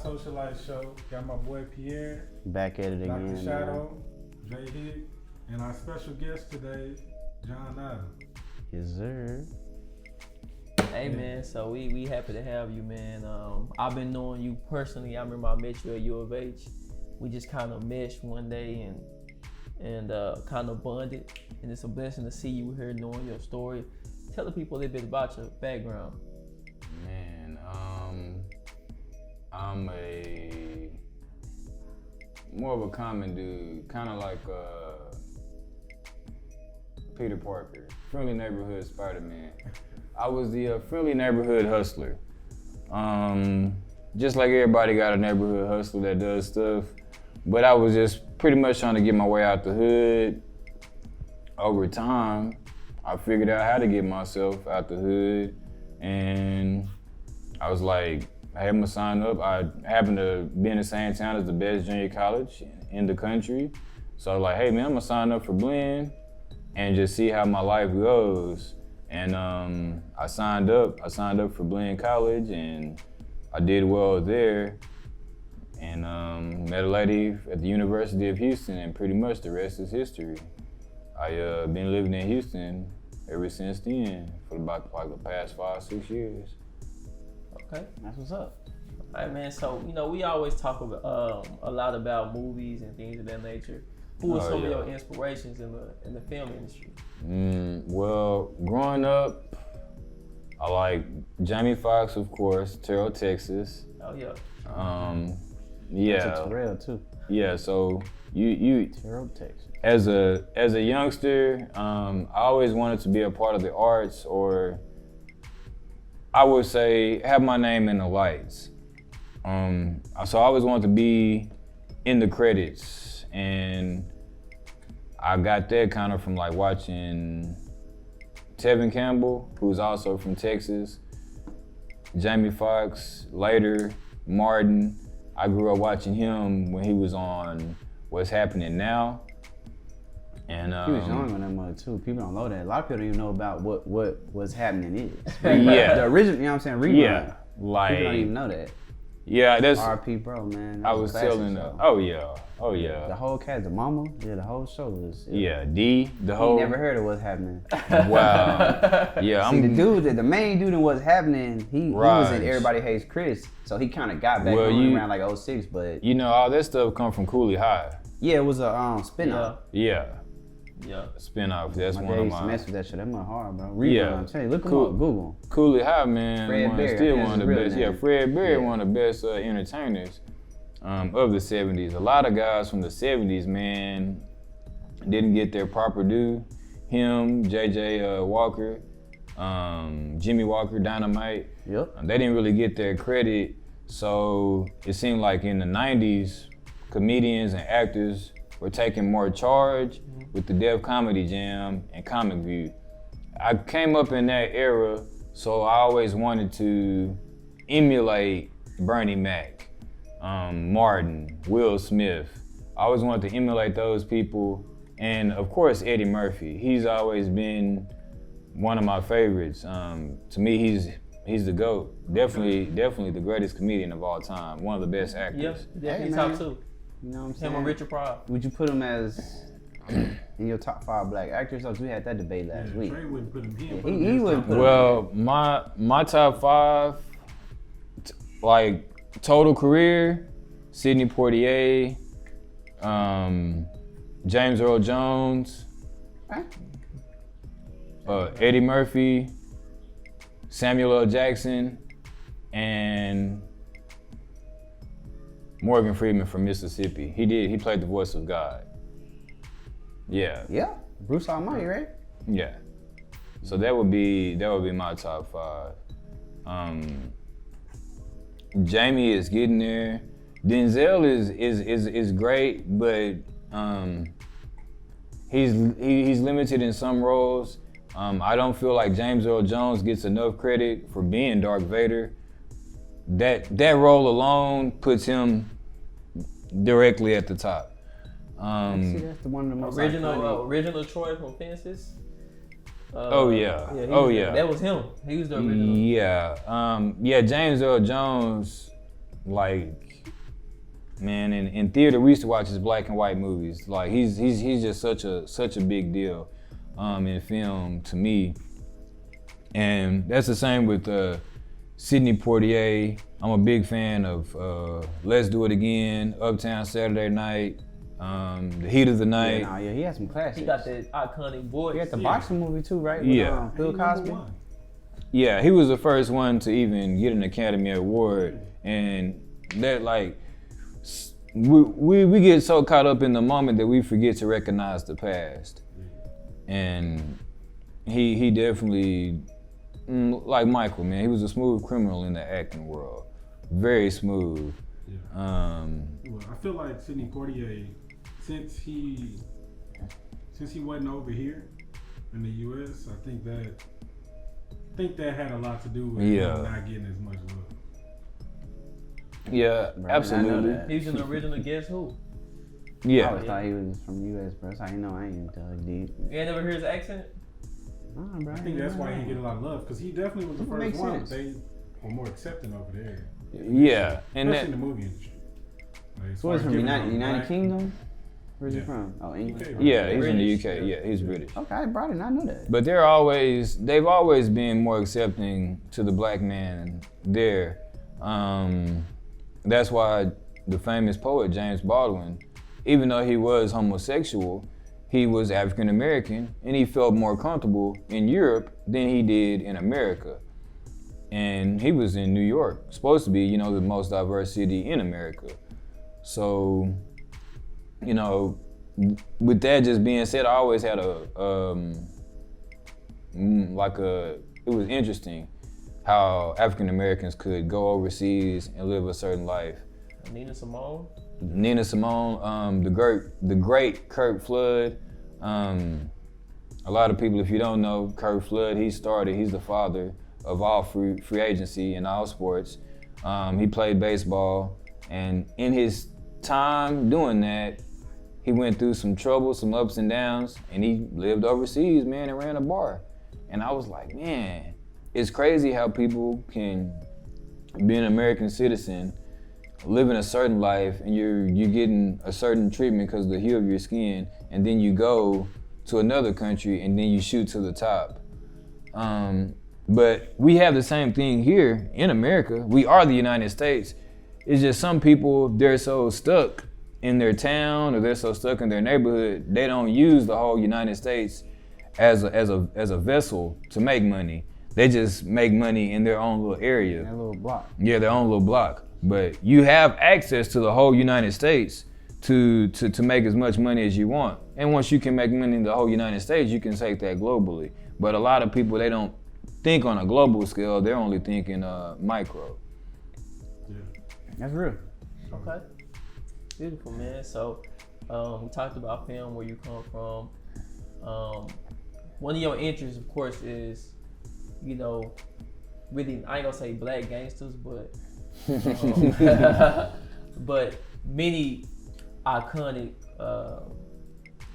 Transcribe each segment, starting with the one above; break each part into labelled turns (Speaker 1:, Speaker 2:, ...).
Speaker 1: AntiSocialites show. Got my boy Pierre.
Speaker 2: Back at it again.
Speaker 1: Dr. Shadow, Jay Hick, and our special guest today, John Adams.
Speaker 2: Yes, sir.
Speaker 3: Hey man, so we happy to have you, man. I've been knowing you personally. I remember I met you at U of H. We just kind of meshed one day and kind of bonded. And it's a blessing to see you here, knowing your story. Tell the people a little bit about your background.
Speaker 4: Man, I'm more of a common dude, kind of like Peter Parker, friendly neighborhood Spider-Man. I was the friendly neighborhood hustler. Just like everybody got a neighborhood hustler that does stuff, but I was just pretty much trying to get my way out the hood. Over time, I figured out how to get myself out the hood, and I was like, hey, I'm gonna sign up. I happened to be in the same town as the best junior college in the country. So I was like, hey man, I'm gonna sign up for Blend and just see how my life goes. And I signed up for Blend College, and I did well there. And met a lady at the University of Houston, and pretty much the rest is history. I've been living in Houston ever since then for about like the past 5-6 years.
Speaker 3: Okay, that's what's up. All right, man. So we always talk about a lot about movies and things of that nature. Who are some of your inspirations in the film industry?
Speaker 4: Well, growing up, I like Jamie Foxx, of course, Terrell, Texas.
Speaker 3: Oh yeah.
Speaker 4: Yeah.
Speaker 2: Terrell too.
Speaker 4: Yeah. So you
Speaker 2: Terrell, Texas.
Speaker 4: As a youngster, I always wanted to be a part of the arts, or I would say have my name in the lights. So I always wanted to be in the credits, and I got that kind of from like watching Tevin Campbell, who's also from Texas, Jamie Foxx, later Martin. I grew up watching him when he was on What's Happening Now. And
Speaker 2: he was young on that mother too. People don't know that. A lot of people don't even know about what What's Happening is.
Speaker 4: Yeah.
Speaker 2: The original, you know what I'm saying? Rerun.
Speaker 4: Yeah. Like,
Speaker 2: people don't even know that.
Speaker 4: Yeah, that's
Speaker 2: RP bro, man.
Speaker 4: I was telling them. Oh yeah.
Speaker 2: The whole cast, the mama, the whole show was.
Speaker 4: Yeah, the whole.
Speaker 2: You never heard of What's Happening.
Speaker 4: Wow. Yeah,
Speaker 2: See, the main dude in What's Happening, he was in Everybody Hates Chris, so he kind of got back around like 06, but.
Speaker 4: All that stuff come from Cooley High.
Speaker 2: Yeah, it was a spin-off.
Speaker 4: Yeah.
Speaker 3: Yeah.
Speaker 4: Spin-off. That's one of my.
Speaker 2: Mess with that shit. That much hard, bro. I'm telling you, look
Speaker 4: Cool.
Speaker 2: up Google.
Speaker 4: Cooley High, man.
Speaker 2: Fred
Speaker 4: Still one of the best.
Speaker 2: Name.
Speaker 4: Yeah, Fred Berry, one of the best entertainers of the 70s. A lot of guys from the 70s, man, didn't get their proper due. Him, JJ Walker, Jimmy Walker, Dynamite.
Speaker 2: Yep.
Speaker 4: They didn't really get their credit. So it seemed like in the 90s, comedians and actors were taking more charge with the Def Comedy Jam and Comic View. I came up in that era, so I always wanted to emulate Bernie Mac, Martin, Will Smith. I always wanted to emulate those people, and of course Eddie Murphy. He's always been one of my favorites. To me, he's the GOAT. Definitely the greatest comedian of all time. One of the best actors.
Speaker 3: Yeah, he's top two.
Speaker 2: You know what I'm saying?
Speaker 3: Him and Richard Pryor.
Speaker 2: Would you put him as in your top 5 black actors? Because we had that debate last week.
Speaker 1: Trey wouldn't put him here.
Speaker 2: He wouldn't put him.
Speaker 4: Well, my top 5, like total career, Sidney Poitier, James Earl Jones, Eddie Murphy, Samuel L. Jackson, and Morgan Freeman from Mississippi. He played the voice of God. Yeah.
Speaker 2: Yeah, Bruce Almighty, right?
Speaker 4: Yeah. So that would be my top 5. Jamie is getting there. Denzel is great, but he's limited in some roles. I don't feel like James Earl Jones gets enough credit for being Darth Vader. That role alone puts him directly at the top.
Speaker 2: See, that's the one of the most
Speaker 3: original Troy from Fences.
Speaker 4: Oh yeah.
Speaker 3: That was him. He was the original.
Speaker 4: Yeah. James Earl Jones, like man, in theater we used to watch his black and white movies. Like he's just such a big deal in film to me. And that's the same with Sidney Poitier. I'm a big fan of Let's Do It Again, Uptown Saturday Night, The Heat of the Night.
Speaker 2: Yeah, he had some classics.
Speaker 3: He got that iconic voice.
Speaker 2: He had the boxing movie too, right?
Speaker 4: Yeah.
Speaker 2: With, Bill Cosby.
Speaker 4: Yeah, he was the first one to even get an Academy Award, and that like we get so caught up in the moment that we forget to recognize the past. And he definitely, like Michael, man, he was a smooth criminal in the acting world, very smooth.
Speaker 1: Yeah. Well, I feel like Sidney Poitier, since he wasn't over here in the U.S., I think that had a lot to do with him not getting as much love.
Speaker 4: Yeah,
Speaker 2: Bro,
Speaker 4: absolutely.
Speaker 3: He was an original Guess Who.
Speaker 2: I
Speaker 4: Yeah.
Speaker 2: always thought he was from the U.S., bro. That's how you know I ain't dug deep.
Speaker 3: You ain't never heard his accent?
Speaker 2: Nah, bro.
Speaker 1: I think that's why he get a lot of love, because he definitely was the first
Speaker 2: Makes
Speaker 1: one.
Speaker 2: sense.
Speaker 1: They were more accepting over there,
Speaker 4: Yeah, and
Speaker 1: especially
Speaker 4: that
Speaker 1: in the movie industry. Like, as
Speaker 2: So
Speaker 1: far
Speaker 2: he's
Speaker 1: as
Speaker 2: from
Speaker 1: giving
Speaker 2: United
Speaker 1: black
Speaker 2: Kingdom?
Speaker 1: people-
Speaker 2: Where's he
Speaker 1: Yeah.
Speaker 2: from? Oh, England.
Speaker 1: UK, right?
Speaker 4: yeah, he's in the
Speaker 3: British.
Speaker 4: UK. Yeah, he's British.
Speaker 2: Okay, I brought it. I knew that.
Speaker 4: But they've always been more accepting to the black man there. That's why the famous poet James Baldwin, even though he was homosexual, he was African American, and he felt more comfortable in Europe than he did in America. And he was in New York, supposed to be, the most diverse city in America. So, with that just being said, I always had it was interesting how African Americans could go overseas and live a certain life.
Speaker 3: Nina Simone?
Speaker 4: Nina Simone, the great Kirk Flood. A lot of people, if you don't know Kirk Flood, he's the father of all free agency in all sports. He played baseball, and in his time doing that, he went through some trouble, some ups and downs, and he lived overseas, man, and ran a bar. And I was like, man, it's crazy how people can be an American citizen, living a certain life, and you're getting a certain treatment because of the hue of your skin, and then you go to another country and then you shoot to the top. But we have the same thing here in America. We are the United States. It's just some people, they're so stuck in their town or they're so stuck in their neighborhood, they don't use the whole United States as a vessel to make money. They just make money in their own little area.
Speaker 2: That little block.
Speaker 4: Yeah, their own little block. But you have access to the whole United States to make as much money as you want. And once you can make money in the whole United States, you can take that globally. But a lot of people, they don't think on a global scale, they're only thinking micro.
Speaker 1: Yeah.
Speaker 2: That's real.
Speaker 3: Okay. Beautiful, man. So, we talked about film, where you come from. One of your interests, of course, is, really, I ain't gonna say black gangsters, but but many iconic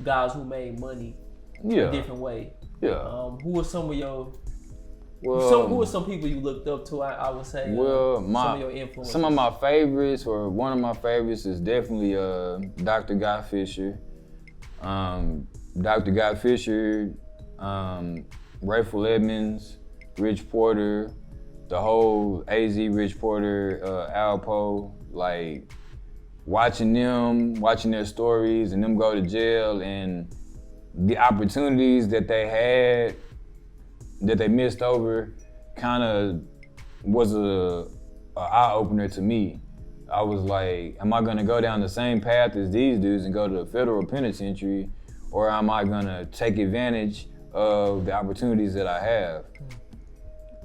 Speaker 3: guys who made money a different way.
Speaker 4: Yeah.
Speaker 3: Who are some of your who are some people you looked up to? I would say. Some of your influences.
Speaker 4: Some of my favorites, or one of my favorites, is definitely Dr. Guy Fisher. Dr. Guy Fisher, Rayful Edmonds, Rich Porter, the whole AZ Rich Porter, Alpo, like watching their stories and them go to jail, and the opportunities that they had that they missed over kind of was a eye-opener to me. I was like, am I gonna go down the same path as these dudes and go to the federal penitentiary, or am I gonna take advantage of the opportunities that I have?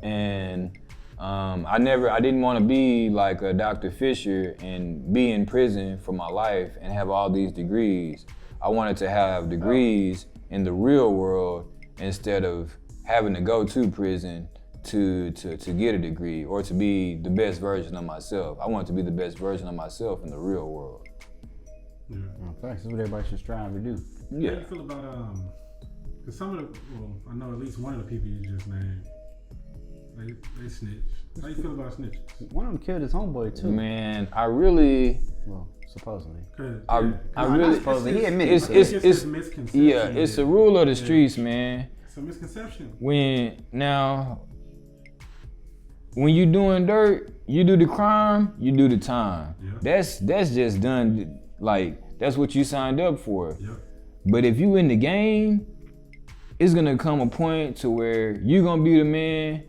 Speaker 4: And I didn't want to be like a Dr. Fisher and be in prison for my life and have all these degrees. I wanted to have degrees in the real world instead of having to go to prison to get a degree or to be the best version of myself. I wanted to be the best version of myself in the real world.
Speaker 1: Yeah.
Speaker 2: That's what everybody should strive to do.
Speaker 1: Yeah. How do you feel about because I know at least one of the people you just named, They snitch. How you feel about snitches?
Speaker 2: One of them killed his homeboy too.
Speaker 4: Man, I really.
Speaker 2: Well, supposedly.
Speaker 4: I really.
Speaker 2: Supposedly, he admitted.
Speaker 4: It's
Speaker 1: a misconception.
Speaker 4: yeah, it's a rule of the streets, man.
Speaker 1: It's a misconception.
Speaker 4: When you doing dirt, you do the crime, you do the time.
Speaker 1: Yeah.
Speaker 4: That's just done. Like that's what you signed up for.
Speaker 1: Yeah.
Speaker 4: But if you in the game, it's gonna come a point to where you gonna be the man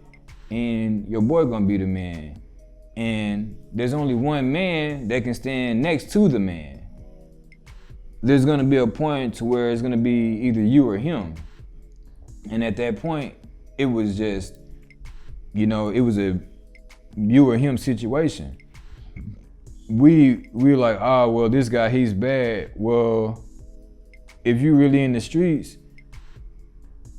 Speaker 4: and your boy gonna be the man. And there's only one man that can stand next to the man. There's gonna be a point to where it's gonna be either you or him. And at that point, it was just, it was a you or him situation. We were like, oh, well, this guy, he's bad. Well, if you really in the streets,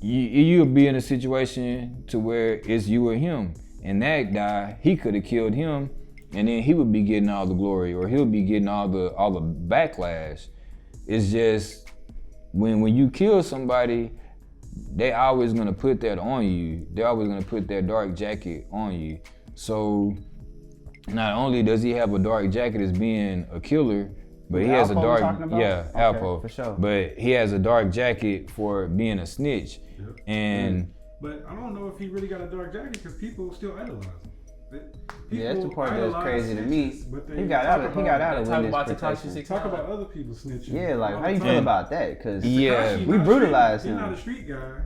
Speaker 4: you'll be in a situation to where it's you or him. And that guy, he could have killed him, and then he would be getting all the glory, or he'll be getting all the backlash. It's just when you kill somebody, they always gonna put that on you. They're always gonna put that dark jacket on you. So not only does he have a dark jacket as being a killer, but he has a dark, Alpo,
Speaker 2: for sure.
Speaker 4: But he has a dark jacket for being a snitch.
Speaker 1: Yep.
Speaker 4: And
Speaker 1: but I don't know if he really got a dark jacket because people still idolize him.
Speaker 2: That's the part that's crazy to me.
Speaker 1: But
Speaker 2: He got out of witness protection.
Speaker 1: Talk about other people snitching.
Speaker 2: Yeah, like how you feel about that? Because
Speaker 4: yeah,
Speaker 2: we brutalized
Speaker 1: him.
Speaker 2: him.
Speaker 1: He's not a street guy,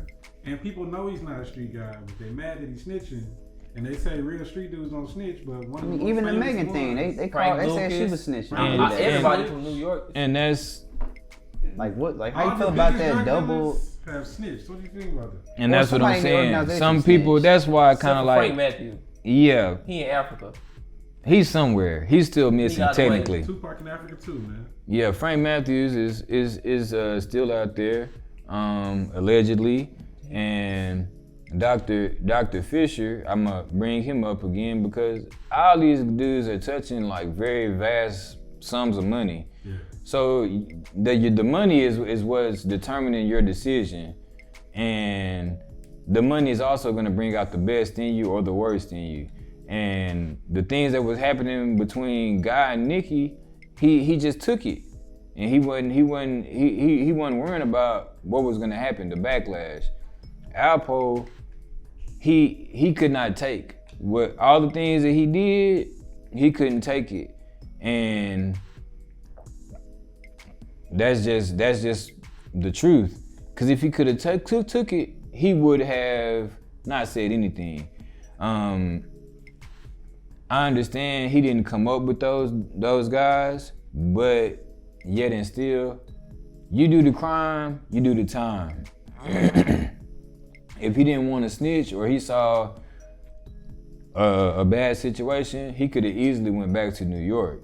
Speaker 1: and people know he's not a street guy, but they mad that he's snitching. And they say real street dudes don't snitch, but one of the
Speaker 2: even the
Speaker 1: most
Speaker 2: Megan
Speaker 1: famous
Speaker 2: thing,
Speaker 1: ones-
Speaker 2: they said she was snitching.
Speaker 3: Everybody from New York.
Speaker 4: And that's
Speaker 2: like what? Like
Speaker 1: All
Speaker 2: how you feel
Speaker 1: the
Speaker 2: about
Speaker 1: biggest
Speaker 2: that
Speaker 1: drug
Speaker 2: double?
Speaker 1: dealers have snitched. What do you think about that?
Speaker 4: and
Speaker 2: Or
Speaker 4: that's what I'm
Speaker 2: somebody in the
Speaker 4: saying.
Speaker 2: organization
Speaker 4: Some people,
Speaker 2: snitched.
Speaker 4: that's why I kind of
Speaker 3: Frank
Speaker 4: like,
Speaker 3: Matthew.
Speaker 4: yeah,
Speaker 3: He in Africa.
Speaker 4: he's somewhere. He's still missing
Speaker 3: got away.
Speaker 4: technically.
Speaker 1: Tupac in Africa too, man.
Speaker 4: Yeah, Frank Matthews is still out there, allegedly, and Dr. Fisher, I'm gonna bring him up again because all these dudes are touching like very vast sums of money.
Speaker 1: Yeah.
Speaker 4: So the money is what's determining your decision, and the money is also gonna bring out the best in you or the worst in you. And the things that was happening between Guy and Nikki, he just took it, and he wasn't worrying about what was gonna happen, the backlash. Alpo, he could not take what all the things that he did. He couldn't take it, and that's just the truth. Because if he could have took it, he would have not said anything. I understand he didn't come up with those guys, but yet and still, you do the crime, you do the time. If he didn't want to snitch or he saw a bad situation, he could have easily went back to New York.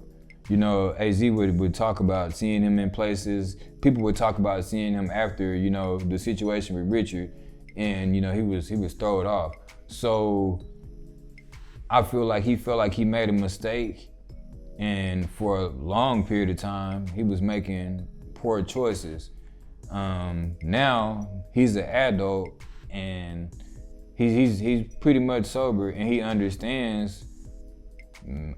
Speaker 4: AZ would talk about seeing him in places. People would talk about seeing him after, the situation with Richard, and he was thrown off. So I feel like he felt like he made a mistake, and for a long period of time, he was making poor choices. Now he's an adult, and he's pretty much sober, and he understands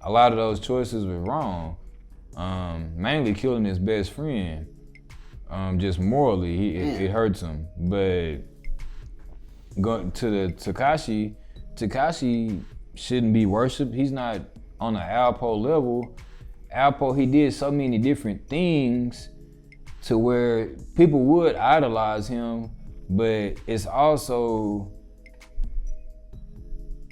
Speaker 4: a lot of those choices were wrong. Mainly killing his best friend, just morally, it hurts him. But going to the Tekashi shouldn't be worshipped. He's not on an Alpo level. Alpo, he did so many different things to where people would idolize him, but it's also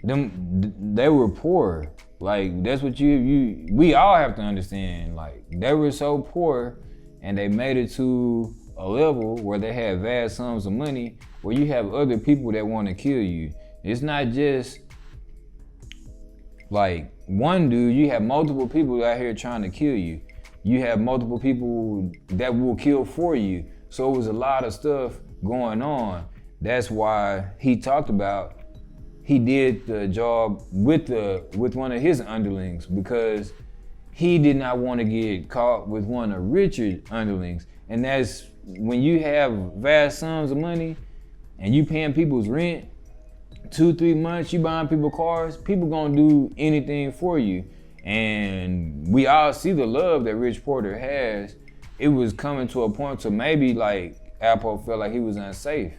Speaker 4: they were poor. Like that's what we all have to understand. Like they were so poor, and they made it to a level where they had vast sums of money, where you have other people that want to kill you. It's not just like one dude. You have multiple people out here trying to kill you. You have multiple people that will kill for you. So it was a lot of stuff going on. That's why he talked about he did the job with one of his underlings, because he did not want to get caught with one of Richard's underlings. And that's when you have vast sums of money and you paying people's rent 2-3 months, you buying people cars, people gonna do anything for you. And we all see the love that Rich Porter has. It was coming to a point to maybe like Alpo felt like he was unsafe,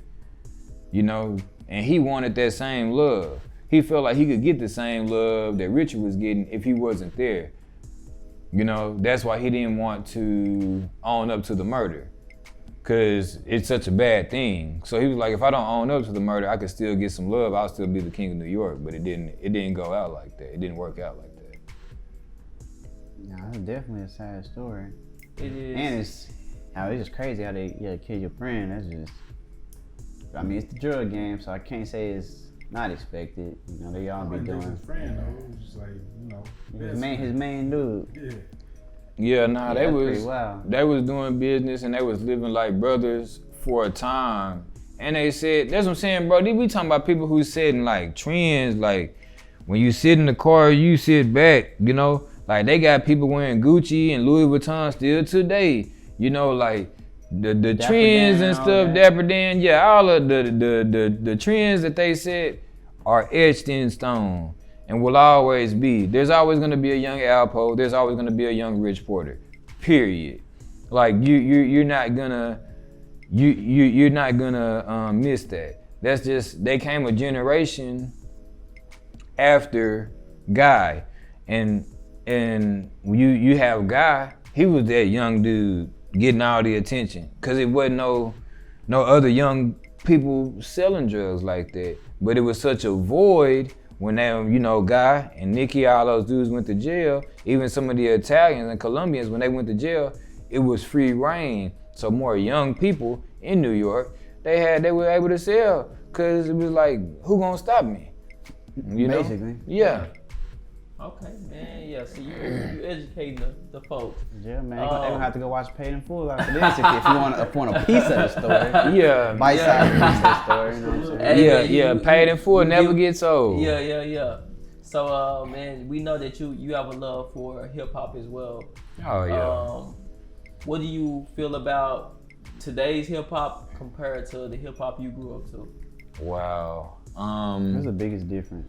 Speaker 4: you know, and he wanted that same love. He felt like he could get the same love that Richard was getting if he wasn't there. You know, that's why he didn't want to own up to the murder, because it's such a bad thing. So he was like, if I don't own up to the murder, I could still get some love. I'll still be the king of New York. But it didn't go out like that. It didn't work out like that.
Speaker 2: No, it's definitely a sad story.
Speaker 3: It is.
Speaker 2: And it's just crazy how they kill your friend. That's just, I mean, it's the drug game, so I can't say it's not expected. You know, they all be doing.
Speaker 1: His friend though, it was just like, you know,
Speaker 2: his main dude.
Speaker 1: Yeah.
Speaker 4: Yeah, nah, they
Speaker 2: wild.
Speaker 4: was doing business and they was living like brothers for a time. And they said, that's what I'm saying, bro. We talking about people who setting like trends, like when you sit in the car, you sit back, you know. Like they got people wearing Gucci and Louis Vuitton still today. You know, like the trends and stuff, Dapper Dan, yeah, all of the trends that they said are etched in stone and will always be. There's always gonna be a young Alpo, there's always gonna be a young Rich Porter, period. Like you're not gonna miss that. That's just, they came a generation after Guy, and you have Guy, he was that young dude getting all the attention, cause it wasn't no other young people selling drugs like that. But it was such a void when they, you know, Guy and Nicky, all those dudes went to jail. Even some of the Italians and Colombians, when they went to jail, it was free reign. So more young people in New York, they were able to sell, cause it was like, who gonna stop me? You know?
Speaker 2: Basically.
Speaker 4: Yeah.
Speaker 3: Okay, man. Yeah, so you educating the folks.
Speaker 2: Yeah, man. They gonna have to go watch Paid in Full after this if you want a piece of the story.
Speaker 4: Yeah.
Speaker 2: Bite-sized piece of the story, you know what I'm saying?
Speaker 3: Hey,
Speaker 4: Yeah,
Speaker 3: man,
Speaker 4: Paid in Full never gets old.
Speaker 3: Yeah. So, man, we know that you have a love for hip hop as well.
Speaker 4: Oh yeah.
Speaker 3: What do you feel about today's hip hop compared to the hip hop you grew up to?
Speaker 4: Wow.
Speaker 2: What's the biggest difference?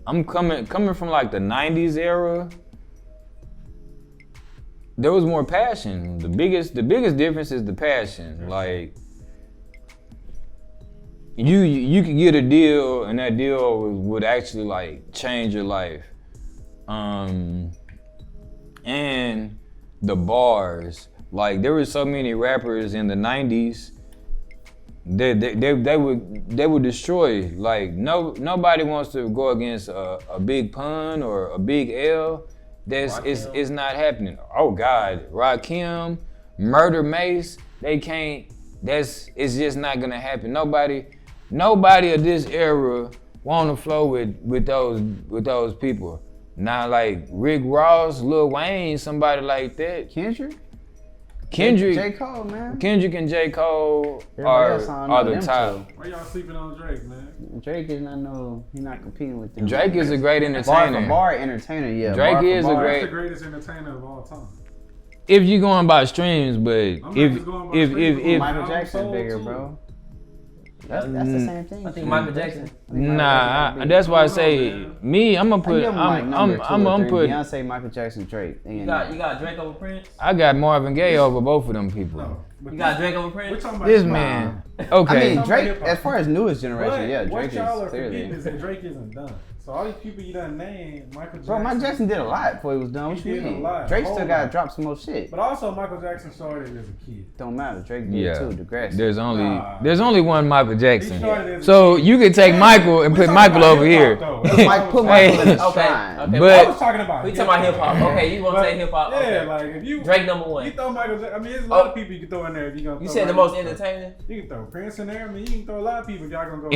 Speaker 4: I'm coming from like the 90s era. There was more passion. The biggest difference is the passion. Like you could get a deal and that deal would actually like change your life. And the bars, like there were so many rappers in the 90s. They would destroy. Like nobody wants to go against a Big Pun or a Big L. It's not happening. Oh God, Rakim, Murder Mace, they can't. It's just not gonna happen. Nobody of this era want to flow with those people. Not like Rick Ross, Lil Wayne, somebody like that. Kendrick,
Speaker 2: J. Cole, man.
Speaker 4: Kendrick and J. Cole are the top.
Speaker 1: Why y'all sleeping on Drake, man?
Speaker 2: Drake is he's not competing with them.
Speaker 4: Drake is a great entertainer.
Speaker 2: Bar entertainer, yeah.
Speaker 4: Drake is a
Speaker 1: That's the greatest entertainer of all time.
Speaker 4: If you're going by streams, but if
Speaker 2: Michael Jackson's bigger, bro. That's the same thing.
Speaker 3: I think Michael Jackson.
Speaker 4: That's why I say me. I'm gonna put. I'm put.
Speaker 2: Beyonce, Michael Jackson, Drake.
Speaker 3: You got Drake over Prince.
Speaker 4: I got Marvin Gaye over both of them people.
Speaker 1: No,
Speaker 3: you got Drake over Prince.
Speaker 1: We're talking about
Speaker 4: This man. Okay.
Speaker 2: I mean, Drake, as far as newest generation, yeah,
Speaker 1: what
Speaker 2: Drake
Speaker 1: y'all
Speaker 2: is
Speaker 1: are
Speaker 2: clearly.
Speaker 1: forgetting is that Drake isn't done. So all these people you done named, Michael Jackson.
Speaker 2: Bro, Michael Jackson did a lot before he was done. What
Speaker 1: He
Speaker 2: you
Speaker 1: did a
Speaker 2: mean?
Speaker 1: lot,
Speaker 2: Drake
Speaker 1: a whole
Speaker 2: still got to
Speaker 1: lot.
Speaker 2: drop some more shit.
Speaker 1: But also Michael Jackson started as a kid.
Speaker 2: Don't matter. Drake did too. Degrassi.
Speaker 4: There's only one Michael
Speaker 1: He
Speaker 4: Jackson.
Speaker 1: started as a
Speaker 4: So
Speaker 1: kid.
Speaker 4: you can take Michael and
Speaker 1: We
Speaker 4: put
Speaker 1: talking
Speaker 4: Michael
Speaker 1: about
Speaker 4: over
Speaker 1: hip-hop,
Speaker 4: here.
Speaker 1: though.
Speaker 2: Put Michael in his
Speaker 3: Okay.
Speaker 2: shine.
Speaker 3: Okay.
Speaker 4: But-
Speaker 1: I was talking about
Speaker 3: We talking about hip hop. Okay, you gonna say hip hop?
Speaker 1: Yeah,
Speaker 3: Okay.
Speaker 1: like if you
Speaker 3: Drake number one.
Speaker 1: You throw Michael Jackson. I mean, there's a lot of people you can throw in there if you gonna.
Speaker 3: You
Speaker 1: throw
Speaker 3: said the
Speaker 1: Michael
Speaker 3: most
Speaker 1: Jackson.
Speaker 3: entertaining.
Speaker 1: You can throw Prince in there. I mean, you can throw a lot of people if y'all gonna go.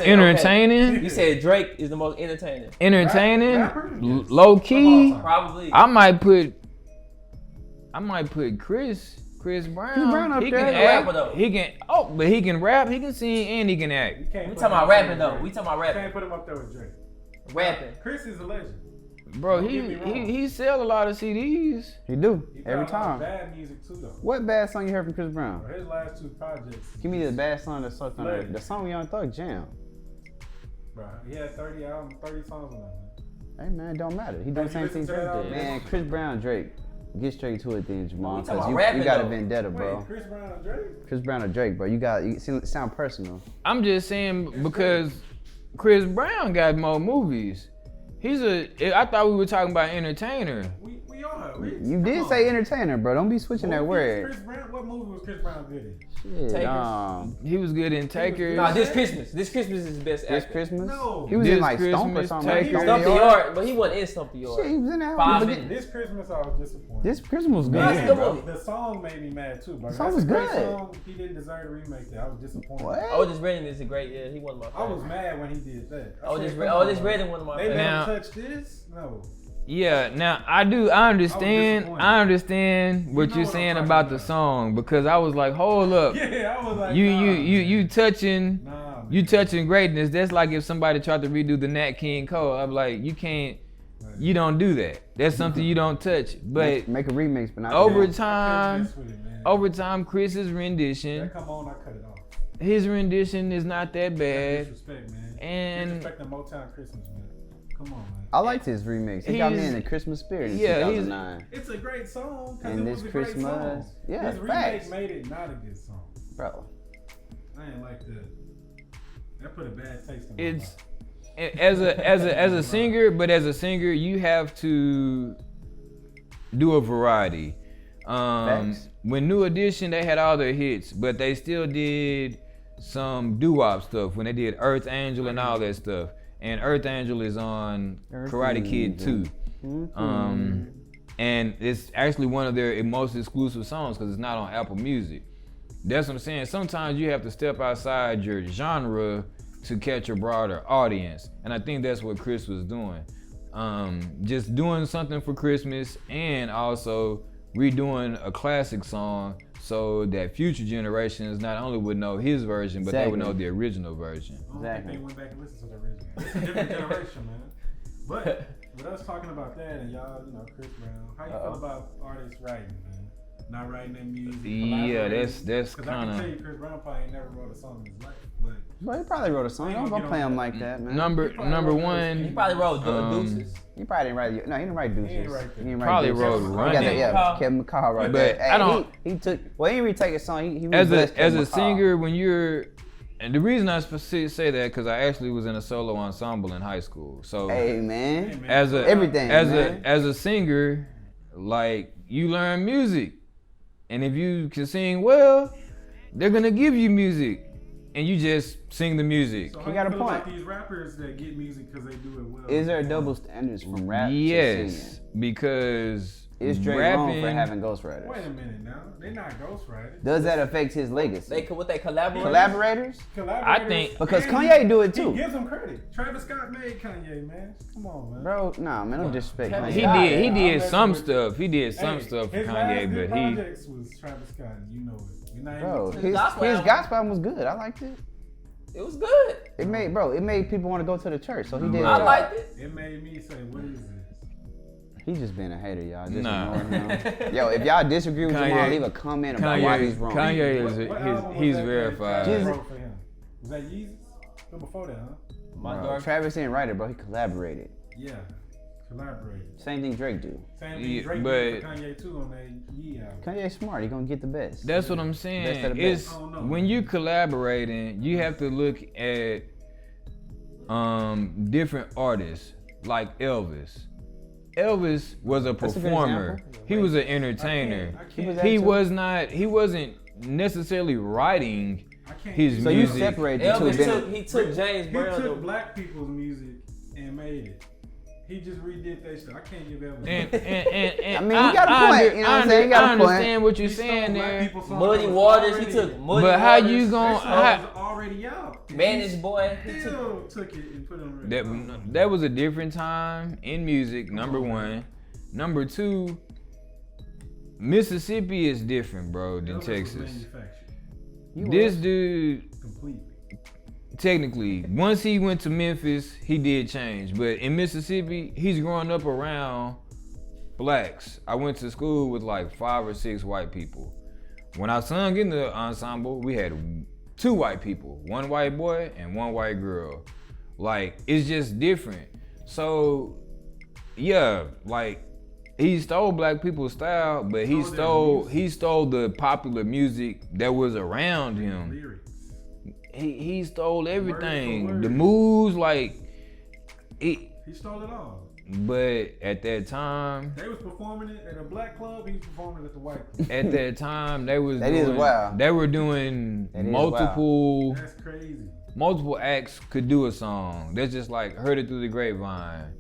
Speaker 4: Entertaining.
Speaker 3: You said Drake is the most entertaining.
Speaker 4: Entertaining.
Speaker 1: Rapper? Yes.
Speaker 4: Low key.
Speaker 3: Probably.
Speaker 4: I might put Chris Brown.
Speaker 2: Chris Brown up
Speaker 4: He
Speaker 2: there.
Speaker 4: can
Speaker 3: Rapper,
Speaker 4: act.
Speaker 3: though.
Speaker 4: But he can rap. He can sing and he can act.
Speaker 1: You can't
Speaker 3: We
Speaker 1: put
Speaker 3: talking
Speaker 1: him
Speaker 3: about
Speaker 1: up there
Speaker 3: rapping
Speaker 1: with
Speaker 3: though.
Speaker 1: Drake.
Speaker 3: We talking about
Speaker 1: You
Speaker 3: rapping.
Speaker 1: can't put him up there with Drake.
Speaker 3: Rapping.
Speaker 1: Chris is a legend.
Speaker 4: Bro,
Speaker 1: Don't get me wrong.
Speaker 4: he sell a lot of CDs.
Speaker 2: He do.
Speaker 1: He
Speaker 2: Every
Speaker 1: got a lot of
Speaker 2: time.
Speaker 1: Bad music too, though.
Speaker 2: What bad song you heard from Chris Brown?
Speaker 1: His last two projects.
Speaker 2: Give me the bad song that sucked on
Speaker 1: Play
Speaker 2: there.
Speaker 1: it.
Speaker 2: The song Young Thug Jam.
Speaker 1: Bro, he had 30 albums, 30 songs on that, man.
Speaker 2: Hey man, it don't matter. He doing the
Speaker 1: Have
Speaker 2: same
Speaker 1: you
Speaker 2: thing
Speaker 1: listened to that
Speaker 2: Drake did.
Speaker 1: album?
Speaker 2: Man, Chris Brown, Drake. Get straight to it then, Jamal.
Speaker 3: We talking
Speaker 2: Because
Speaker 3: about
Speaker 2: you
Speaker 3: rapping,
Speaker 2: got a
Speaker 3: though.
Speaker 2: vendetta, bro.
Speaker 1: Wait, Chris Brown and Drake?
Speaker 2: Chris Brown or Drake, bro. You sound personal.
Speaker 4: I'm just saying because Chris Brown got more movies. I thought we were talking about entertainer.
Speaker 1: We are.
Speaker 2: You did say entertainer, bro. Don't be switching that word.
Speaker 1: Chris Brown, what movie was Chris Brown good in?
Speaker 2: Shit,
Speaker 3: Takers.
Speaker 4: He was good in Takers.
Speaker 3: Nah, this Christmas is his best
Speaker 2: This
Speaker 3: actor.
Speaker 2: Christmas?
Speaker 1: No.
Speaker 2: He was
Speaker 4: This
Speaker 2: in like Stomp or
Speaker 4: Christmas,
Speaker 2: something. Like
Speaker 4: Takers.
Speaker 3: Stump the Yard, but he wasn't in Stump the
Speaker 2: Shit,
Speaker 3: Yard.
Speaker 2: he was in that.
Speaker 3: 5
Speaker 2: But
Speaker 3: minutes.
Speaker 1: This Christmas I was disappointed.
Speaker 2: This Christmas was good.
Speaker 3: That's
Speaker 2: man,
Speaker 3: the
Speaker 2: bro.
Speaker 3: movie.
Speaker 1: The song made me mad too, bro.
Speaker 2: The song
Speaker 1: That's
Speaker 2: was
Speaker 1: a great
Speaker 2: good.
Speaker 1: song. He didn't deserve to remake that. I was disappointed.
Speaker 2: What?
Speaker 3: Otis Redding is a great, he one of my
Speaker 1: I was
Speaker 3: favorites.
Speaker 1: mad when he did that. I
Speaker 3: Otis
Speaker 1: said, come on,
Speaker 3: Redding
Speaker 1: bro.
Speaker 3: one of my
Speaker 1: They
Speaker 3: favorites.
Speaker 4: Now-
Speaker 1: never touched this? No.
Speaker 4: Yeah, now I understand
Speaker 1: disappointed.
Speaker 4: I understand what
Speaker 1: know
Speaker 4: you're
Speaker 1: what I'm
Speaker 4: saying
Speaker 1: talking
Speaker 4: about the
Speaker 1: about.
Speaker 4: song because I was like, hold up.
Speaker 1: Yeah, I was like,
Speaker 4: You touching
Speaker 1: Nah,
Speaker 4: you
Speaker 1: man.
Speaker 4: touching greatness. That's like if somebody tried to redo the Nat King Cole. I'm like, you can't, you don't do that. That's something you don't touch. But
Speaker 2: Make a remix, but not
Speaker 4: over
Speaker 2: that.
Speaker 4: time,
Speaker 1: I couldn't mess with it, man.
Speaker 4: over time, Chris's rendition,
Speaker 1: That come on, I cut it off.
Speaker 4: his rendition is not that
Speaker 1: That's
Speaker 4: bad.
Speaker 1: disrespect, man.
Speaker 4: And
Speaker 1: Disrespecting Motown Christmas, man. Come on, man.
Speaker 2: I liked his remix. He got me
Speaker 4: He's-
Speaker 2: in the Christmas spirit in
Speaker 4: yeah, he's-
Speaker 2: 2009.
Speaker 1: It's a great song because
Speaker 2: And
Speaker 1: it
Speaker 2: this
Speaker 1: was a great
Speaker 2: Christmas-
Speaker 1: song.
Speaker 2: yeah,
Speaker 1: His
Speaker 2: facts.
Speaker 1: remake made it not a good song.
Speaker 2: Bro.
Speaker 1: I ain't like that. That put a bad taste in my
Speaker 4: It's
Speaker 1: mouth.
Speaker 4: as a singer, but as a singer, you have to do a variety.
Speaker 2: Facts.
Speaker 4: When New Edition, they had all their hits, but they still did some doo-wop stuff when they did Earth Angel and all that stuff. And Earth Angel is on
Speaker 2: Earth
Speaker 4: Karate Kid
Speaker 2: Angel.
Speaker 4: 2. And it's actually one of their most exclusive songs because it's not on Apple Music. That's what I'm saying. Sometimes you have to step outside your genre to catch a broader audience. And I think that's what Chris was doing. Just doing something for Christmas and also redoing a classic song so that future generations not only would know his version, but they would know the original version.
Speaker 1: I don't
Speaker 2: Exactly.
Speaker 1: think they went back and listened to the original. It's a different generation, man. But with us talking about that and y'all, Chris Brown, how you feel about artists writing, man? Not writing their music.
Speaker 4: Yeah, that's
Speaker 1: Because I
Speaker 4: kind
Speaker 1: can tell
Speaker 4: of
Speaker 1: you, Chris Brown probably ain't never wrote a song in his life, but
Speaker 2: Well, he probably wrote a song.
Speaker 1: He
Speaker 2: Don't
Speaker 1: gonna
Speaker 2: go
Speaker 1: get
Speaker 2: play
Speaker 1: on
Speaker 2: him
Speaker 1: that.
Speaker 2: like that, man.
Speaker 4: number
Speaker 1: probably wrote
Speaker 4: one.
Speaker 3: He probably wrote Deuces.
Speaker 2: He probably didn't write. No, he didn't write Deuces.
Speaker 1: He ain't write that.
Speaker 2: He didn't
Speaker 4: Probably
Speaker 2: Deuces.
Speaker 4: wrote
Speaker 2: He got
Speaker 4: Running.
Speaker 2: that, yeah,
Speaker 3: McCall.
Speaker 2: Kevin McCall right
Speaker 4: But
Speaker 2: there. Hey,
Speaker 4: I don't-
Speaker 2: He took. Well, he didn't retake a song. He
Speaker 4: As
Speaker 2: reblessed
Speaker 4: a
Speaker 2: Kevin McCall.
Speaker 4: singer, when you're, and the reason I say that because I actually was in a solo ensemble in high school. So
Speaker 2: Hey man.
Speaker 1: hey, man,
Speaker 4: as a
Speaker 2: Everything, man.
Speaker 4: as a singer, like you learn music, and if you can sing well, they're gonna give you music, and you just sing the music.
Speaker 1: So
Speaker 2: He
Speaker 1: how
Speaker 2: got
Speaker 1: you
Speaker 2: a
Speaker 1: feel about
Speaker 2: point.
Speaker 1: these rappers that get music because they do it well?
Speaker 2: Is there a double standards from rap to
Speaker 4: Yes,
Speaker 2: singing?
Speaker 4: because
Speaker 2: Is Drake wrong for
Speaker 4: rapping.
Speaker 2: having ghostwriters?
Speaker 1: Wait a minute now. They're not ghostwriters.
Speaker 2: Does that affect his legacy?
Speaker 3: They collaborate.
Speaker 2: Collaborators?
Speaker 1: Collaborators.
Speaker 4: I think-
Speaker 2: Because
Speaker 1: and
Speaker 2: Kanye do it too.
Speaker 1: He gives them credit. Travis Scott made Kanye, man. Come on, man.
Speaker 2: Bro, nah, man, don't disrespect Kanye.
Speaker 4: He
Speaker 3: Yeah,
Speaker 4: did. He
Speaker 1: I'm
Speaker 4: did
Speaker 1: messing
Speaker 4: some
Speaker 1: with you.
Speaker 4: stuff. He did some
Speaker 1: Hey,
Speaker 4: stuff for
Speaker 1: his last
Speaker 4: Kanye,
Speaker 1: good
Speaker 4: but he.
Speaker 1: projects was Travis Scott. You know it. You're not
Speaker 2: Bro,
Speaker 1: even
Speaker 2: his
Speaker 3: gospel album.
Speaker 2: gospel album was good. I liked it.
Speaker 3: It was good.
Speaker 2: It made people want to go to the church. So he did.
Speaker 3: I
Speaker 2: a job.
Speaker 3: liked it.
Speaker 1: It made me say, what is this?
Speaker 2: He's just being a hater, y'all. Just
Speaker 4: Nah.
Speaker 2: ignore him. Yo, if y'all disagree with Jamal,
Speaker 4: Kanye-
Speaker 2: leave a comment about why he's wrong.
Speaker 4: Kanye is
Speaker 1: What album was
Speaker 4: he's
Speaker 1: that
Speaker 4: verified.
Speaker 1: Travis
Speaker 2: Jeezy.
Speaker 1: wrote for him? Was that Yeezus? No, before that, huh?
Speaker 3: My
Speaker 2: Bro,
Speaker 3: dark.
Speaker 2: Travis didn't write it, bro. He collaborated.
Speaker 1: Yeah. Collaborated.
Speaker 2: Same thing Drake do.
Speaker 1: Same
Speaker 4: Yeah,
Speaker 1: thing Drake
Speaker 4: but-
Speaker 1: did for Kanye too on that Yee album.
Speaker 2: Kanye's smart. He gonna get the best.
Speaker 4: That's what I'm
Speaker 2: Best
Speaker 4: saying.
Speaker 2: of the
Speaker 4: It's
Speaker 2: best.
Speaker 1: I don't know.
Speaker 4: when you collaborating, you have to look at different artists like Elvis. Elvis was a
Speaker 2: That's a good
Speaker 4: performer.
Speaker 2: example.
Speaker 4: He was an entertainer.
Speaker 1: I
Speaker 2: He was
Speaker 1: can't.
Speaker 2: that
Speaker 4: He wasn't necessarily writing
Speaker 1: I can't.
Speaker 4: his
Speaker 2: So you
Speaker 4: music.
Speaker 2: separate the two.
Speaker 3: Elvis
Speaker 2: Then
Speaker 3: he took James
Speaker 1: He
Speaker 3: Brown.
Speaker 1: took black people's music and made it. He just redid that shit. I can't give Elvis.
Speaker 4: And
Speaker 2: I mean, you got a point, you know what I'm saying? You got a
Speaker 4: I
Speaker 2: point.
Speaker 4: understand what you're
Speaker 1: He stole
Speaker 4: saying
Speaker 1: black
Speaker 4: there.
Speaker 1: people's songs
Speaker 3: Muddy
Speaker 1: that was
Speaker 3: Waters. He
Speaker 1: already-
Speaker 3: took Muddy
Speaker 4: But how
Speaker 3: Waters.
Speaker 4: you
Speaker 1: That
Speaker 4: gon'
Speaker 1: song
Speaker 4: how,
Speaker 1: was already out.
Speaker 3: Managed Boy. He
Speaker 1: He
Speaker 3: took.
Speaker 1: still took it and put it on
Speaker 4: that
Speaker 1: radio.
Speaker 4: that was a different time in music, number one. Number two, Mississippi is different, bro, than
Speaker 1: Elvis was
Speaker 4: Texas.
Speaker 1: manufactured
Speaker 4: This dude,
Speaker 1: completely.
Speaker 4: technically, once he went to Memphis, he did change. But in Mississippi, he's growing up around blacks. I went to school with like 5 or 6 white people. When I sung in the ensemble, we had 2 white people, 1 white boy and 1 white girl. Like, it's just different. So, yeah, like, he stole black people's style, but he stole the popular music that was around him.
Speaker 1: Lyrics.
Speaker 4: He stole everything.
Speaker 1: Word for word.
Speaker 4: The moves, like,
Speaker 1: He stole it all.
Speaker 4: but at that time,
Speaker 1: They was performing it at a black club. He was performing it at the white club.
Speaker 4: at that time, they was
Speaker 2: That is
Speaker 4: doing,
Speaker 2: wild.
Speaker 4: they were doing
Speaker 2: That is
Speaker 4: multiple
Speaker 1: That's crazy.
Speaker 4: acts could do a song. That's just like heard it through the grapevine.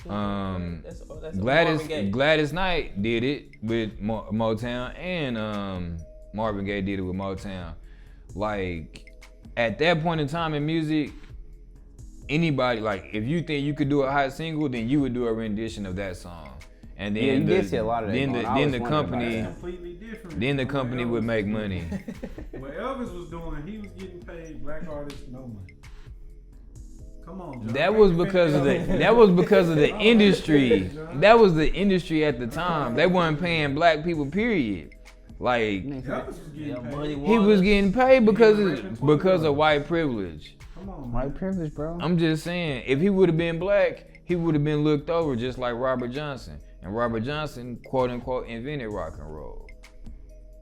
Speaker 3: That's Marvin Gaye.
Speaker 4: Gladys Knight did it with Motown, and Marvin Gaye did it with Motown. Like, at that point in time in music, anybody, like, if you think you could do a hot single, then you would do a rendition of that song. And then
Speaker 2: You did see a lot of that.
Speaker 4: then
Speaker 2: going.
Speaker 4: the,
Speaker 2: I
Speaker 4: then
Speaker 2: was
Speaker 4: the
Speaker 2: wondering about
Speaker 4: company
Speaker 2: that.
Speaker 1: Completely different.
Speaker 4: then the
Speaker 1: from
Speaker 4: company
Speaker 1: what
Speaker 4: would
Speaker 1: Elvis
Speaker 4: make
Speaker 1: was
Speaker 4: money.
Speaker 1: doing. What Elvis was doing, he was getting paid black artists no money. Come on, John.
Speaker 4: That was because of the industry. That was the industry at the time. They weren't paying black people, period. Like,
Speaker 1: Elvis was getting paid.
Speaker 3: Money
Speaker 4: he was getting paid because of white privilege.
Speaker 1: Come on,
Speaker 2: White
Speaker 1: man.
Speaker 2: privilege, bro.
Speaker 4: I'm just saying, if he would have been black, he would have been looked over just like Robert Johnson. And Robert Johnson, quote unquote, invented rock and roll.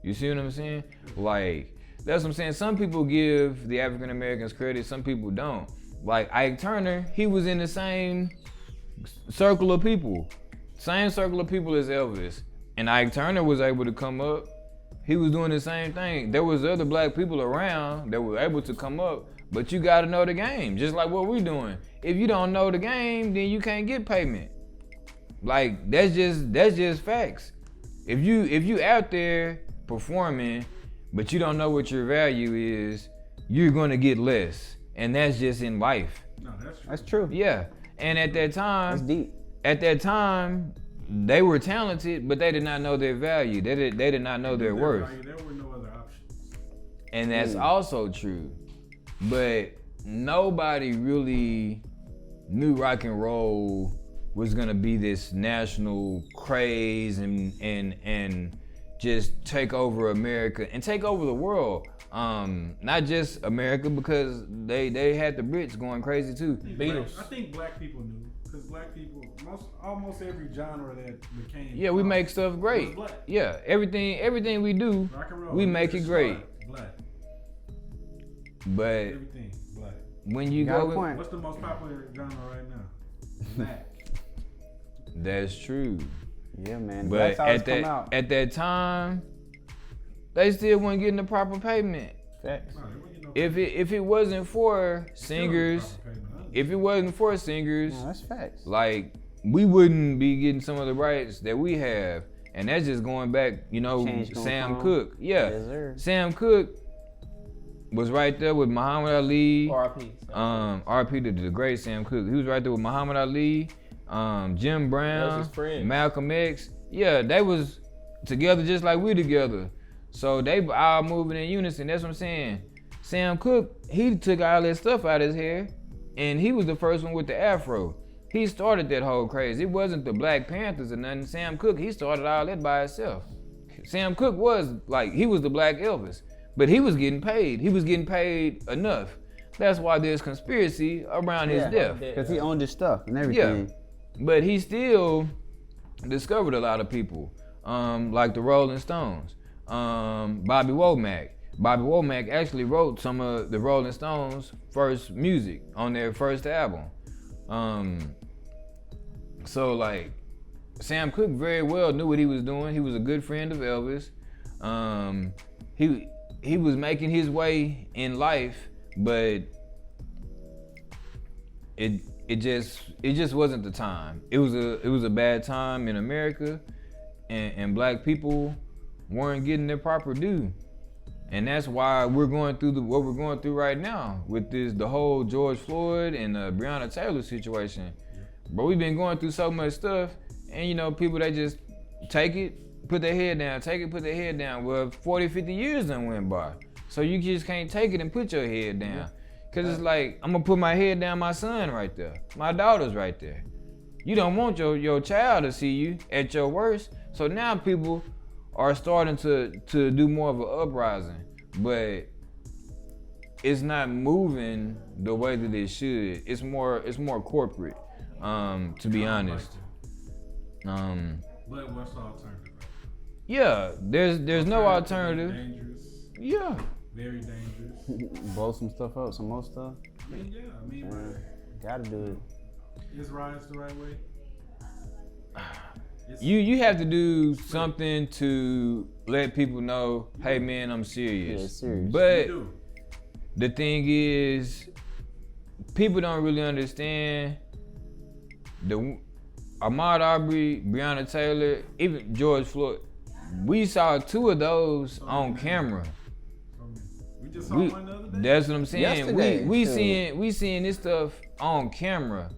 Speaker 4: You see what I'm saying? Like, that's what I'm saying. Some people give the African Americans credit, some people don't. Like Ike Turner, he was in the same circle of people. Same circle of people as Elvis. And Ike Turner was able to come up. He was doing the same thing. There was other black people around that were able to come up, but you gotta know the game, just like what we're doing. If you don't know the game, then you can't get payment. Like, that's just facts. If you out there performing, but you don't know what your value is, you're gonna get less. And that's just in life.
Speaker 1: No, that's true.
Speaker 2: That's true.
Speaker 4: Yeah. And at that
Speaker 2: That's
Speaker 4: time,
Speaker 2: deep.
Speaker 4: they were talented, but they did not know their value. They did not know their worth.
Speaker 1: There were no other options.
Speaker 4: And that's also true. But nobody really knew rock and roll was gonna be this national craze and just take over America and take over the world. Not just America, because they had the Brits going crazy too.
Speaker 3: Beatles.
Speaker 1: I think black people knew, because black people, almost every genre that became.
Speaker 4: Yeah, we make stuff great.
Speaker 1: was black.
Speaker 4: Yeah, everything we do,
Speaker 1: Rock and roll,
Speaker 4: we make it great.
Speaker 1: Black.
Speaker 4: But
Speaker 1: Everything black.
Speaker 4: when you
Speaker 2: Got a
Speaker 4: go,
Speaker 2: point.
Speaker 1: What's the most popular genre right now? Mac.
Speaker 4: that's true.
Speaker 2: Yeah, man.
Speaker 4: But
Speaker 2: That's how it's come out.
Speaker 4: at that time, they still weren't getting the proper payment.
Speaker 2: Facts.
Speaker 1: No, they wouldn't get no
Speaker 4: If it wasn't for
Speaker 1: still
Speaker 4: singers,
Speaker 1: proper payment, huh?
Speaker 4: if it wasn't for singers,
Speaker 2: No, that's facts.
Speaker 4: like, we wouldn't be getting some of the rights that we have. And that's just going back,
Speaker 2: Change gonna
Speaker 4: Sam
Speaker 2: come.
Speaker 4: Cooke. Yeah.
Speaker 2: Yes, sir.
Speaker 4: Sam Cooke was right there with Muhammad Ali.
Speaker 3: R.I.P.
Speaker 4: RP the great Sam Cooke. He was right there with Muhammad Ali, Jim Brown,
Speaker 3: his friends.
Speaker 4: Malcolm X. Yeah, they was together just like we together. So they all moving in unison. That's what I'm saying. Sam Cooke, he took all that stuff out of his hair, and he was the first one with the afro. He started that whole craze. It wasn't the Black Panthers or nothing. Sam Cooke, he started all that by himself. Sam Cooke was like, he was the Black Elvis, but he was getting paid. He was getting paid enough. That's why there's conspiracy around his death.
Speaker 2: Because he owned his stuff and everything.
Speaker 4: But he still discovered a lot of people, like the Rolling Stones, Bobby Womack. Bobby Womack actually wrote some of the Rolling Stones' first music on their first album. So like, Sam Cooke very well knew what he was doing. He was a good friend of Elvis. He was making his way in life, but it just wasn't the time. It was a bad time in America, and black people weren't getting their proper due. And that's why we're going through what we're going through right now with the whole George Floyd and the Breonna Taylor situation. But we've been going through so much stuff, and people, they just take it, put their head down, take it, put their head down. Well, 40, 50 years done went by. So you just can't take it and put your head down. Cause it's like, I'm gonna put my head down, my son right there, my daughter's right there. You don't want your child to see you at your worst. So now people are starting to do more of an uprising. But it's not moving the way that it should. It's more corporate, to be honest.
Speaker 1: But what's the alternative?
Speaker 4: Yeah, there's no alternative.
Speaker 1: Dangerous.
Speaker 4: Yeah.
Speaker 1: Very dangerous.
Speaker 2: Blow some stuff up, some more stuff.
Speaker 1: I mean, but
Speaker 2: Gotta do it.
Speaker 1: is riots the right way?
Speaker 4: You have to do something to let people know, hey man, I'm serious.
Speaker 2: Yeah, serious.
Speaker 4: But the thing is, people don't really understand the Ahmaud Arbery, Breonna Taylor, even George Floyd. We saw 2 of those on camera.
Speaker 1: We just saw one the other day.
Speaker 4: That's what I'm saying.
Speaker 2: Yesterday,
Speaker 4: we seeing this stuff on camera.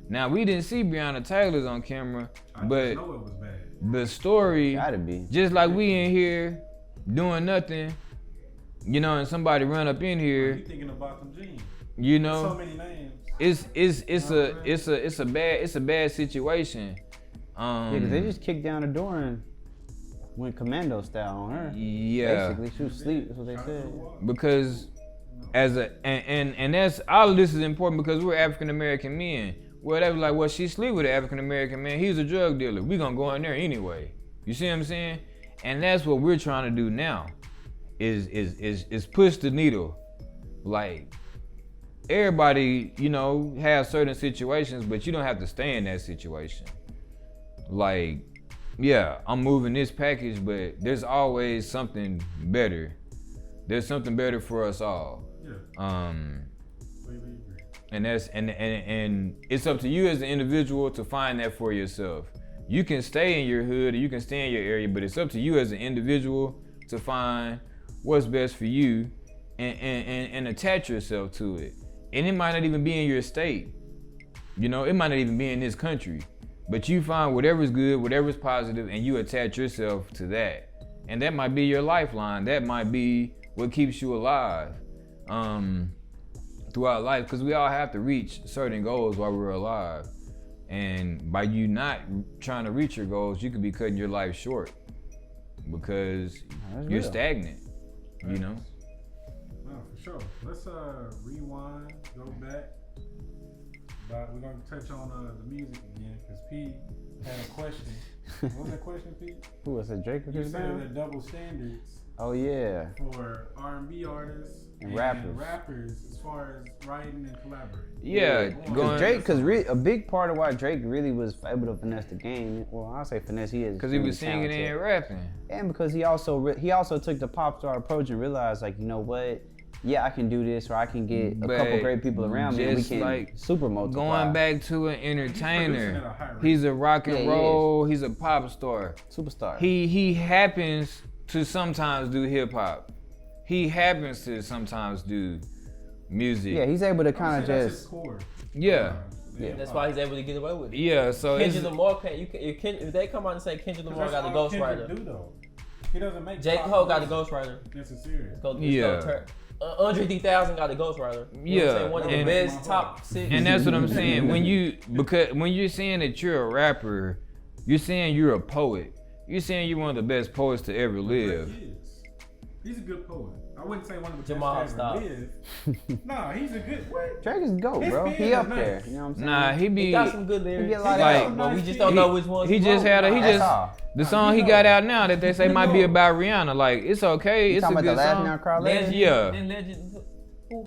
Speaker 4: Now we didn't see Breonna Taylor's on camera, but
Speaker 1: know it was bad.
Speaker 4: the story,
Speaker 2: Gotta be.
Speaker 4: just like we in here doing nothing, you know, and somebody run up in here,
Speaker 1: You thinking about them jeans?
Speaker 4: you
Speaker 1: So
Speaker 4: know,
Speaker 1: many names.
Speaker 4: it's a bad situation.
Speaker 2: Yeah, 'cause they just kicked down the door and went commando style on her.
Speaker 4: Yeah,
Speaker 2: Basically, she was asleep. That's what they said.
Speaker 4: because and that's all of this is important because we're African American men. Well, they was like, well, she sleep with an African American man. He's a drug dealer. We gonna go in there anyway. You see what I'm saying? And that's what we're trying to do now, is push the needle. Like, everybody, you know, has certain situations, but you don't have to stay in that situation. Like, yeah, I'm moving this package, but there's always something better. There's something better for us all.
Speaker 1: Yeah. Completely agree.
Speaker 4: And that's and it's up to you as an individual to find that for yourself. You can stay in your hood or you can stay in your area, but it's up to you as an individual to find what's best for you and attach yourself to it. And it might not even be in your state. You know, it might not even be in this country. But you find whatever's good, whatever's positive, and you attach yourself to that. And that might be your lifeline. That might be what keeps you alive throughout life, because we all have to reach certain goals while we're alive. And by you not trying to reach your goals, you could be cutting your life short because you're stagnant, you know?
Speaker 1: No, for sure. Let's rewind, go back. But we're gonna touch on the music again because Pete had a question. What was that question, Pete?
Speaker 2: Who was it? Drake or
Speaker 1: You
Speaker 2: Chris
Speaker 1: said
Speaker 2: Brown?
Speaker 1: that double standards
Speaker 2: Oh yeah.
Speaker 1: for R&B artists
Speaker 2: And rappers.
Speaker 1: as far as writing and collaborating.
Speaker 4: Yeah, going
Speaker 2: Drake, because a big part of why Drake really was able to finesse the game. Well, I'll say finesse. He is
Speaker 4: because he was singing
Speaker 2: talented.
Speaker 4: and rapping.
Speaker 2: And because he also took the pop star approach and realized, like, you know what? Yeah, I can do this, or I can get a couple great people around me, and we
Speaker 4: just
Speaker 2: can
Speaker 4: like
Speaker 2: super multiply.
Speaker 4: Going back to an entertainer,
Speaker 1: at a high rate.
Speaker 4: he's a rock and
Speaker 2: Yeah, he
Speaker 4: roll. He's a pop star.
Speaker 2: Superstar.
Speaker 4: He happens to sometimes do hip hop. He happens to sometimes do music.
Speaker 2: Yeah, he's able to kind of
Speaker 1: That's his
Speaker 2: just.
Speaker 1: core.
Speaker 4: Yeah.
Speaker 3: That's why he's able to get away with it.
Speaker 4: Yeah, so
Speaker 3: Kendrick
Speaker 4: it's,
Speaker 3: Lamar can't. if they come out and say Kendrick Lamar got the ghostwriter,
Speaker 1: Do, though. He doesn't make
Speaker 3: J.
Speaker 1: pop
Speaker 3: Cole got the
Speaker 1: music
Speaker 3: ghostwriter.
Speaker 1: necessarily.
Speaker 4: Yeah.
Speaker 3: Andre 3000 got the ghostwriter. You know what I'm saying? One of the
Speaker 4: and-
Speaker 3: best top 6.
Speaker 4: and that's what I'm saying. When you're saying that you're a rapper, you're saying you're a poet. You're saying you're one of the best poets to ever live.
Speaker 1: Drake is. He's a good poet. I wouldn't say one of the
Speaker 3: Jamal,
Speaker 1: best to
Speaker 3: stop.
Speaker 1: ever live. Nah, he's a good. What?
Speaker 2: Drake is GOAT,
Speaker 1: His
Speaker 2: bro.
Speaker 1: pen
Speaker 2: He
Speaker 1: is
Speaker 2: up
Speaker 1: nice.
Speaker 2: there. You know what I'm saying?
Speaker 4: Nah, he be
Speaker 3: He got some good lyrics.
Speaker 2: He get a lot of
Speaker 4: like,
Speaker 2: albums.
Speaker 3: but we just don't know which ones.
Speaker 4: he just had
Speaker 2: That's all.
Speaker 4: the song he got out now that they say might be about Rihanna. Like, it's okay.
Speaker 2: You
Speaker 4: It's a
Speaker 2: talking about
Speaker 4: good
Speaker 2: the Laugh
Speaker 4: song.
Speaker 2: Now Cry
Speaker 3: Legend.
Speaker 2: Later?
Speaker 4: Yeah.
Speaker 3: Then Legend.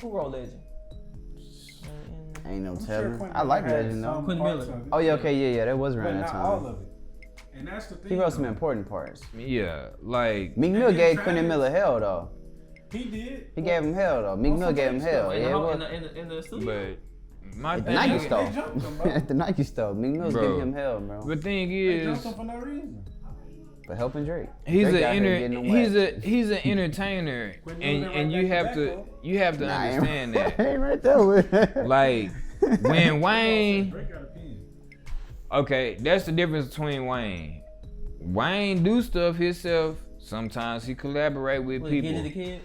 Speaker 3: Who wrote Legend?
Speaker 2: Ain't no
Speaker 1: I'm sure
Speaker 2: telling.
Speaker 1: Quentin
Speaker 2: I like
Speaker 1: Miller had
Speaker 2: Legend though.
Speaker 1: some
Speaker 3: Quentin
Speaker 1: parts
Speaker 3: Miller.
Speaker 1: of it,
Speaker 2: Oh yeah, okay, yeah, that was
Speaker 1: but
Speaker 2: around that
Speaker 1: not all
Speaker 2: time.
Speaker 1: of it. And that's the thing.
Speaker 2: He wrote some
Speaker 1: though.
Speaker 2: important parts.
Speaker 4: Yeah, like
Speaker 2: Meek
Speaker 1: And
Speaker 2: Mill
Speaker 1: then
Speaker 2: gave
Speaker 1: Travis-
Speaker 2: Quentin Miller hell though.
Speaker 1: He did.
Speaker 2: He gave him hell though. Meek Mill gave him hell.
Speaker 3: In
Speaker 2: Yeah,
Speaker 3: the,
Speaker 2: it was.
Speaker 3: in the studio.
Speaker 4: but my
Speaker 2: At the
Speaker 4: thing,
Speaker 2: Nike
Speaker 1: They
Speaker 2: store.
Speaker 1: jumped him, bro.
Speaker 2: At the Nike store. Meek Mill's
Speaker 4: Bro.
Speaker 2: giving him hell, bro.
Speaker 4: the thing
Speaker 1: They
Speaker 4: is,
Speaker 1: jumped him for no reason.
Speaker 2: For helping Drake.
Speaker 4: he's
Speaker 2: Drake
Speaker 4: an
Speaker 2: out here getting them wet.
Speaker 4: he's an entertainer,
Speaker 1: Quentin
Speaker 4: and
Speaker 1: Miller
Speaker 4: and
Speaker 1: right
Speaker 4: you
Speaker 1: back
Speaker 4: have
Speaker 1: to
Speaker 4: to
Speaker 1: back,
Speaker 4: you have to
Speaker 2: Nah,
Speaker 4: understand that.
Speaker 2: ain't right there with
Speaker 4: Like when Wayne,
Speaker 1: Drake got a pen.
Speaker 4: okay, that's the difference between Wayne. Wayne do stuff himself. Sometimes he collaborate with
Speaker 3: Wait,
Speaker 4: people.
Speaker 3: Get It the Kid?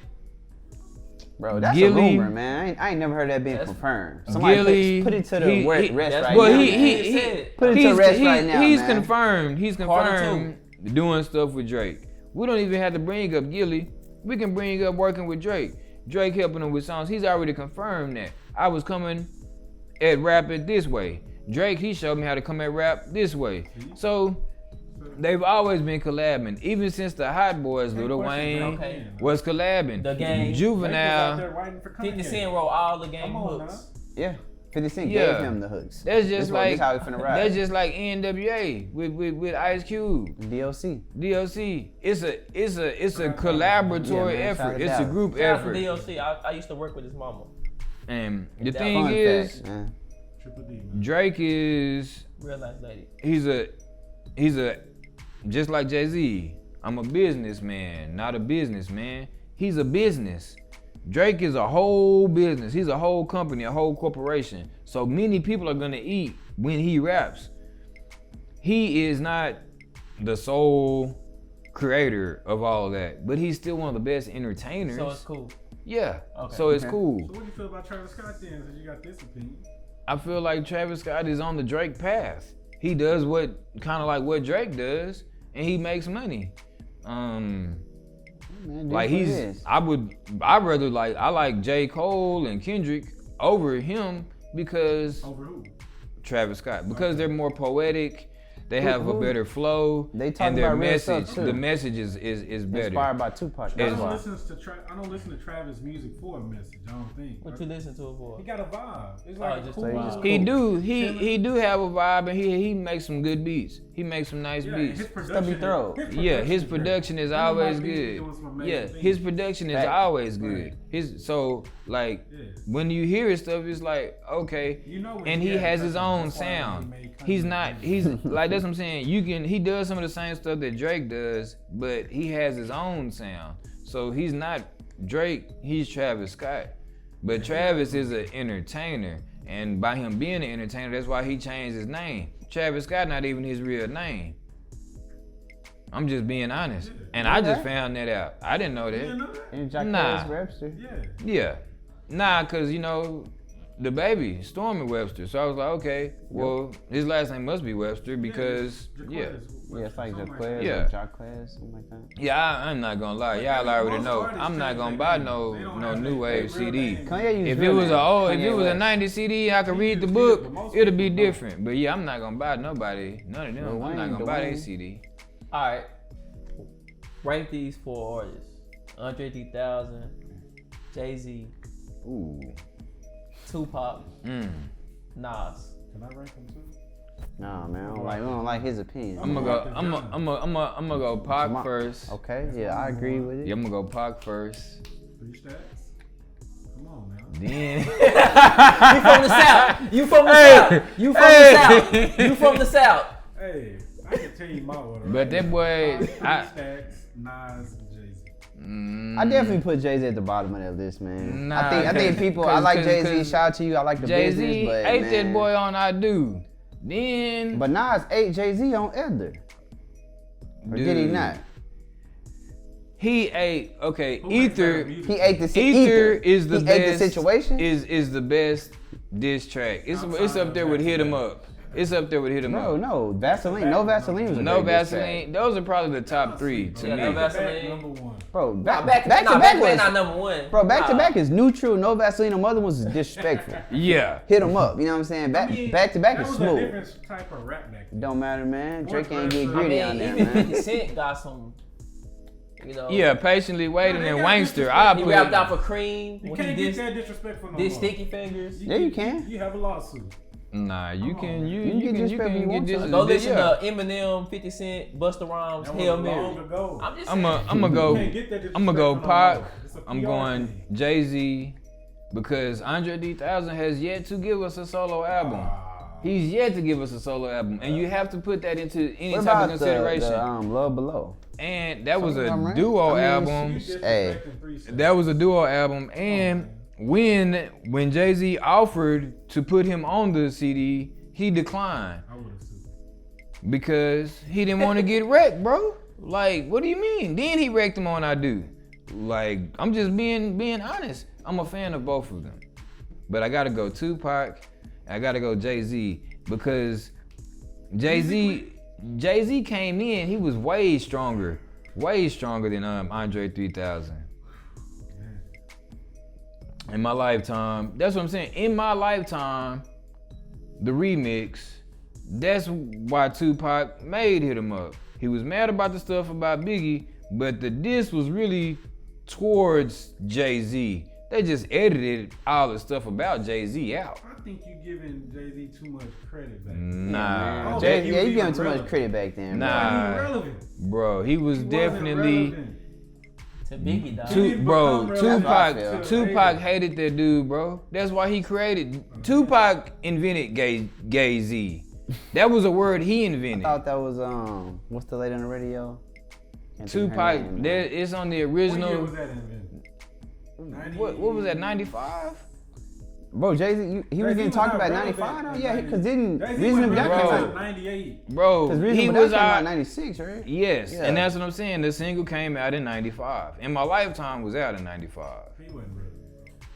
Speaker 2: Bro, that's
Speaker 4: Gilly-
Speaker 2: a rumor, man. I ain't never heard that being
Speaker 3: That's-
Speaker 2: confirmed. Somebody
Speaker 4: Gilly,
Speaker 2: put it to the
Speaker 4: he-
Speaker 2: rest
Speaker 3: that's
Speaker 2: right
Speaker 3: what
Speaker 2: now.
Speaker 4: Well,
Speaker 3: he-
Speaker 2: man.
Speaker 3: he-
Speaker 2: Put it to
Speaker 4: he's-
Speaker 2: rest
Speaker 4: he-
Speaker 2: right now,
Speaker 4: He's
Speaker 2: man.
Speaker 4: confirmed. He's
Speaker 3: Carter
Speaker 4: confirmed doing stuff with Drake. We don't even have to bring up Gilly. We can bring up working with Drake. Drake helping him with songs. He's already confirmed that. I was coming at rap it this way. Drake, he showed me how to come at rap this way. So they've always been collabing. Even since the Hot Boys, Lil Wayne was collabing.
Speaker 3: The Game.
Speaker 4: Juvenile.
Speaker 3: 50 Cent wrote all the Game hooks.
Speaker 2: Yeah. 50 Cent
Speaker 4: Yeah.
Speaker 2: gave him the hooks.
Speaker 4: That's just like
Speaker 2: how he finna rap.
Speaker 4: that's just like NWA with Ice Cube. DLC. It's a collaboratory
Speaker 2: man,
Speaker 4: effort.
Speaker 2: shout it
Speaker 4: It's a
Speaker 2: out.
Speaker 4: group
Speaker 3: Shout out to
Speaker 4: effort.
Speaker 3: DLC. I used to work with his mama.
Speaker 4: And the
Speaker 3: Fun
Speaker 4: thing
Speaker 2: Fun
Speaker 4: is,
Speaker 2: fact, man.
Speaker 1: Triple D, man.
Speaker 4: Drake is
Speaker 3: Real nice lady.
Speaker 4: he's a just like Jay-Z. I'm a businessman, not a businessman. He's a business. Drake is a whole business. He's a whole company, a whole corporation. So many people are gonna eat when he raps. He is not the sole creator of all of that, but he's still one of the best entertainers.
Speaker 3: So it's cool.
Speaker 4: Yeah.
Speaker 3: Okay.
Speaker 4: So it's
Speaker 2: Okay.
Speaker 4: cool.
Speaker 1: So what do you feel about Travis Scott then? Since you got this opinion.
Speaker 4: I feel like Travis Scott is on the Drake path. He does what kind of like what Drake does, and he makes money.
Speaker 2: Man,
Speaker 4: Like I like J. Cole and Kendrick over him because
Speaker 1: Over who?
Speaker 4: Travis Scott, because they're more poetic, they have a better flow,
Speaker 2: They talk
Speaker 4: and their
Speaker 2: about real
Speaker 4: message,
Speaker 2: stuff, too.
Speaker 4: the message is better.
Speaker 2: Inspired by Tupac.
Speaker 1: I
Speaker 2: That's
Speaker 1: don't
Speaker 2: why.
Speaker 1: listen to Travis music for a message. I don't think.
Speaker 3: What you listen to it for?
Speaker 1: He got a vibe. It's like a
Speaker 3: just
Speaker 1: cool
Speaker 3: a
Speaker 1: vibe.
Speaker 3: vibe.
Speaker 4: He do have a vibe, and he makes some good beats. He makes some nice
Speaker 1: Yeah,
Speaker 4: beats.
Speaker 1: his production.
Speaker 2: throw.
Speaker 4: Yeah, his production is always
Speaker 1: He might be
Speaker 4: good.
Speaker 1: doing some amazing
Speaker 4: Yeah,
Speaker 1: things.
Speaker 4: his production is
Speaker 2: Facts.
Speaker 4: always good.
Speaker 1: Right.
Speaker 4: Like
Speaker 1: Yeah.
Speaker 4: when you hear his stuff, it's like okay,
Speaker 1: You know what
Speaker 4: and
Speaker 1: he
Speaker 4: he
Speaker 1: had
Speaker 4: has
Speaker 1: to
Speaker 4: his
Speaker 1: touch
Speaker 4: own
Speaker 1: on. That's why
Speaker 4: sound.
Speaker 1: he made Kanye
Speaker 4: He's not.
Speaker 1: crazy.
Speaker 4: He's like that's what I'm saying. He does some of the same stuff that Drake does, but he has his own sound. So he's not Drake. He's Travis Scott. But Travis is an entertainer, and by him being an entertainer, that's why he changed his name. Travis Scott not even his real name. I'm just being honest, and I just found that out. I didn't know
Speaker 1: You didn't
Speaker 4: that.
Speaker 1: know that?
Speaker 2: And Jack
Speaker 4: Nah.
Speaker 2: Webster.
Speaker 1: Yeah.
Speaker 4: Yeah, cause the baby Stormy Webster. So I was like, okay, well his last name must be Webster because yeah.
Speaker 2: Yeah, it's like
Speaker 1: Something
Speaker 2: Jaquez
Speaker 4: Yeah.
Speaker 2: or Jaquez, something like that.
Speaker 4: Yeah, I'm not gonna lie. Y'all already
Speaker 1: Most
Speaker 4: know.
Speaker 1: artists
Speaker 4: I'm not
Speaker 1: change
Speaker 4: gonna
Speaker 1: their
Speaker 4: buy
Speaker 1: names.
Speaker 4: no
Speaker 1: They don't
Speaker 4: no
Speaker 1: have
Speaker 4: new
Speaker 1: their
Speaker 4: wave
Speaker 1: real
Speaker 4: CD.
Speaker 1: names.
Speaker 2: Kanye used
Speaker 4: If
Speaker 2: real
Speaker 4: it was
Speaker 2: name.
Speaker 4: if it was a
Speaker 2: West.
Speaker 4: 90 CD, I could read the
Speaker 1: Yeah,
Speaker 4: book.
Speaker 1: but most
Speaker 4: It'll be
Speaker 1: people don't.
Speaker 4: different. But yeah, I'm not gonna buy none of them.
Speaker 2: Lil
Speaker 4: I'm not
Speaker 2: Wayne,
Speaker 4: gonna buy their
Speaker 2: Wayne.
Speaker 4: CD.
Speaker 3: All right. Rank these 4 artists: Andre 3000, Jay-Z,
Speaker 2: Ooh.
Speaker 3: Tupac,
Speaker 4: Mm.
Speaker 3: Nas.
Speaker 1: Can I rank them too?
Speaker 2: Nah, man, we don't like his opinion.
Speaker 4: I'm gonna go. I'm gonna go Pac
Speaker 2: Jamal.
Speaker 4: first.
Speaker 2: Okay, yeah, I agree with it.
Speaker 4: Yeah, I'm gonna go Pac first.
Speaker 1: 3 stacks. Come on now.
Speaker 4: Then
Speaker 3: You from the South. You from the
Speaker 4: Hey.
Speaker 3: South. You from
Speaker 4: Hey.
Speaker 3: the South. You from the South.
Speaker 1: Hey, I can tell you my order.
Speaker 4: But that boy,
Speaker 1: 3
Speaker 4: I-
Speaker 1: stacks, Nas, and Jay-Z.
Speaker 2: I definitely put Jay-Z at the bottom of that list, man.
Speaker 4: Nah,
Speaker 2: I think people. I
Speaker 4: 'cause-
Speaker 2: like
Speaker 4: 'cause-
Speaker 2: Jay-Z.
Speaker 4: 'cause
Speaker 2: Shout out to you. I like the business,
Speaker 4: Jay-Z
Speaker 2: but
Speaker 4: ate
Speaker 2: man.
Speaker 4: that boy on I Do. Then
Speaker 2: But Nas ate Jay-Z on Ether. Or did he
Speaker 4: Dude.
Speaker 2: not?
Speaker 4: He ate okay.
Speaker 1: Who makes better
Speaker 4: Ether.
Speaker 1: music?
Speaker 2: He ate the
Speaker 4: Ether is the
Speaker 2: he
Speaker 4: best.
Speaker 2: ate the situation.
Speaker 4: Is the best diss track. It's up there with Hit 'Em Up. It's up there with Hit 'Em
Speaker 2: Bro,
Speaker 4: Up.
Speaker 2: no Vaseline. No Vaseline was a
Speaker 4: No
Speaker 2: great diss track.
Speaker 4: Vaseline. Those are probably the top 3 to
Speaker 3: Yeah,
Speaker 4: me.
Speaker 3: no
Speaker 1: Back
Speaker 3: Vaseline.
Speaker 1: number 1.
Speaker 2: Bro,
Speaker 3: Back
Speaker 2: back to back
Speaker 3: was not
Speaker 2: was.
Speaker 3: number 1.
Speaker 2: Bro, back to
Speaker 3: Nah.
Speaker 2: back is neutral. No Vaseline. Them other ones is disrespectful.
Speaker 4: Yeah.
Speaker 2: Hit 'em up. You know what I'm saying? Back to back
Speaker 1: that
Speaker 2: is
Speaker 1: was a
Speaker 2: smooth.
Speaker 1: different type of rap back then.
Speaker 2: Don't matter, man. Drake
Speaker 1: More
Speaker 2: ain't get
Speaker 1: aggressive.
Speaker 2: gritty
Speaker 3: I
Speaker 2: on
Speaker 3: mean,
Speaker 2: that,
Speaker 3: even
Speaker 2: man.
Speaker 3: 50 Cent got some, you know.
Speaker 4: Yeah, patiently waiting
Speaker 1: Nah,
Speaker 4: and
Speaker 1: they got
Speaker 4: Wangster.
Speaker 1: disrespect.
Speaker 4: I
Speaker 3: He
Speaker 4: put
Speaker 3: rapped out for Cream
Speaker 1: You
Speaker 3: when
Speaker 1: can't
Speaker 3: he
Speaker 1: get
Speaker 3: did
Speaker 1: that disrespectful no
Speaker 3: did
Speaker 1: more.
Speaker 3: Sticky Fingers.
Speaker 2: Yeah, you can.
Speaker 1: You have a lawsuit.
Speaker 4: Nah, you
Speaker 1: Come
Speaker 4: can
Speaker 1: on,
Speaker 4: you
Speaker 2: man. You can get disrespect if you want to.
Speaker 3: Go listen
Speaker 4: yeah.
Speaker 3: to Eminem, 50 Cent, Busta Rhymes,
Speaker 1: That was
Speaker 3: Hail
Speaker 1: long
Speaker 3: Mary.
Speaker 1: ago.
Speaker 3: I'm just
Speaker 4: I'm
Speaker 3: saying.
Speaker 4: gonna go.
Speaker 1: You can't get that
Speaker 4: I'm gonna go
Speaker 1: disrespectful no
Speaker 4: Pac.
Speaker 1: more. It's a
Speaker 4: I'm
Speaker 1: PR
Speaker 4: going
Speaker 1: thing.
Speaker 4: Jay-Z because Andre 3000 has yet to give us a solo album.
Speaker 1: Ah.
Speaker 4: He's yet to give us a solo album, and you have to put that into any
Speaker 2: What
Speaker 4: type
Speaker 2: about
Speaker 4: of consideration.
Speaker 2: the Love Below?
Speaker 4: And that was
Speaker 2: Something I'm
Speaker 4: a
Speaker 2: right.
Speaker 4: duo
Speaker 2: I mean,
Speaker 4: album.
Speaker 1: You
Speaker 2: Hey.
Speaker 1: disrespecting 3 stacks.
Speaker 4: That was a duo album, and when Jay-Z offered to put him on the CD, he declined
Speaker 1: I would have sued.
Speaker 4: because he didn't want to get wrecked, bro. Like, what do you mean? Then he wrecked him on I Do. Like, I'm just being honest. I'm a fan of both of them, but I gotta go Tupac. I gotta go Jay-Z because Jay-Z came in. He was way stronger than Andre 3000. In my lifetime, that's what I'm saying. In my lifetime, the remix, that's why Tupac made Hit 'Em Up. He was mad about the stuff about Biggie, but the diss was really towards Jay-Z. They just edited all the stuff about Jay-Z out.
Speaker 1: I think you giving Jay-Z too much credit back.
Speaker 4: Nah.
Speaker 1: Oh,
Speaker 2: Jay,
Speaker 1: he
Speaker 2: yeah,
Speaker 1: was
Speaker 2: you giving
Speaker 1: even
Speaker 2: too much
Speaker 1: relevant.
Speaker 2: credit back then.
Speaker 4: Nah.
Speaker 1: Why he relevant?
Speaker 4: Bro, he was
Speaker 1: He wasn't
Speaker 4: definitely
Speaker 1: relevant.
Speaker 3: To Biggie, dog.
Speaker 1: He didn't
Speaker 4: bro.
Speaker 1: become relevant
Speaker 2: Tupac,
Speaker 1: till
Speaker 4: Tupac
Speaker 1: later.
Speaker 4: hated that dude, bro. That's why he created. Tupac invented gay-Z. That was a word he
Speaker 2: I
Speaker 4: invented.
Speaker 2: thought that was what's the lady on the radio? Can't think of her
Speaker 4: Tupac,
Speaker 2: name.
Speaker 4: it's on the
Speaker 1: What year
Speaker 4: original.
Speaker 1: was that invented?
Speaker 4: What was that? 95?
Speaker 2: Bro, Jay-Z, he was
Speaker 1: Jay-Z
Speaker 2: getting
Speaker 1: was
Speaker 2: talked
Speaker 1: not
Speaker 2: about
Speaker 1: relevant
Speaker 2: 95 though?
Speaker 1: in
Speaker 2: Yeah,
Speaker 1: 90.
Speaker 2: because didn't
Speaker 1: Jay-Z
Speaker 2: Reasonable
Speaker 1: was
Speaker 2: Doubt
Speaker 1: relevant
Speaker 2: came
Speaker 1: in
Speaker 2: out.
Speaker 1: 98.
Speaker 4: Bro,
Speaker 2: Because
Speaker 4: he
Speaker 2: Reasonable Doubt
Speaker 4: was
Speaker 2: came out
Speaker 4: out.
Speaker 2: in 96, right?
Speaker 4: Yes,
Speaker 2: Yeah.
Speaker 4: and that's what I'm saying. The single came out in 95. And My Lifetime was out in 95.
Speaker 1: He wasn't relevant.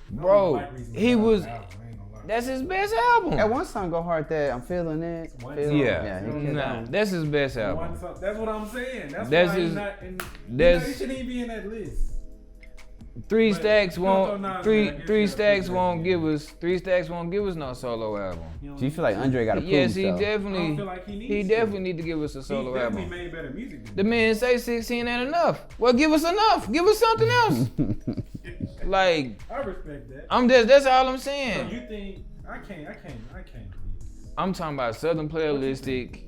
Speaker 4: Bro, he was.
Speaker 1: I ain't gonna lie.
Speaker 4: That's his best album.
Speaker 2: That one song go hard that I'm feeling it.
Speaker 1: One
Speaker 2: Feeling
Speaker 1: song.
Speaker 2: it.
Speaker 4: Yeah,
Speaker 2: he killed that
Speaker 4: nah,
Speaker 2: one.
Speaker 4: that's his best
Speaker 1: One
Speaker 4: album.
Speaker 1: song- That's what I'm saying. That's
Speaker 4: That's
Speaker 1: why
Speaker 4: his-
Speaker 1: he's not in.
Speaker 4: that's-
Speaker 1: He shouldn't even be in that list.
Speaker 4: Three
Speaker 1: But
Speaker 4: Stacks
Speaker 1: you don't
Speaker 4: won't.
Speaker 1: throw Nas
Speaker 4: Three
Speaker 1: in, I guess
Speaker 4: Three
Speaker 1: you
Speaker 4: Stacks
Speaker 1: gotta
Speaker 4: won't
Speaker 1: put
Speaker 4: give
Speaker 1: that
Speaker 4: us. Three Stacks won't give us no solo album.
Speaker 1: You don't
Speaker 2: Do you
Speaker 1: need
Speaker 2: feel like
Speaker 1: to.
Speaker 2: Andre got to prove
Speaker 4: Yes, he
Speaker 2: himself?
Speaker 1: I don't
Speaker 4: definitely.
Speaker 1: feel like he needs
Speaker 4: He
Speaker 1: to.
Speaker 4: definitely need to give us a
Speaker 1: He
Speaker 4: solo
Speaker 1: definitely
Speaker 4: album.
Speaker 1: made better music than
Speaker 4: The man say 16 ain't enough. Well, give us enough. Give us something else. Like,
Speaker 1: I respect that.
Speaker 4: that's all I'm
Speaker 1: So
Speaker 4: saying.
Speaker 1: you think I can't believe this.
Speaker 4: I'm talking about Southern Playalistic,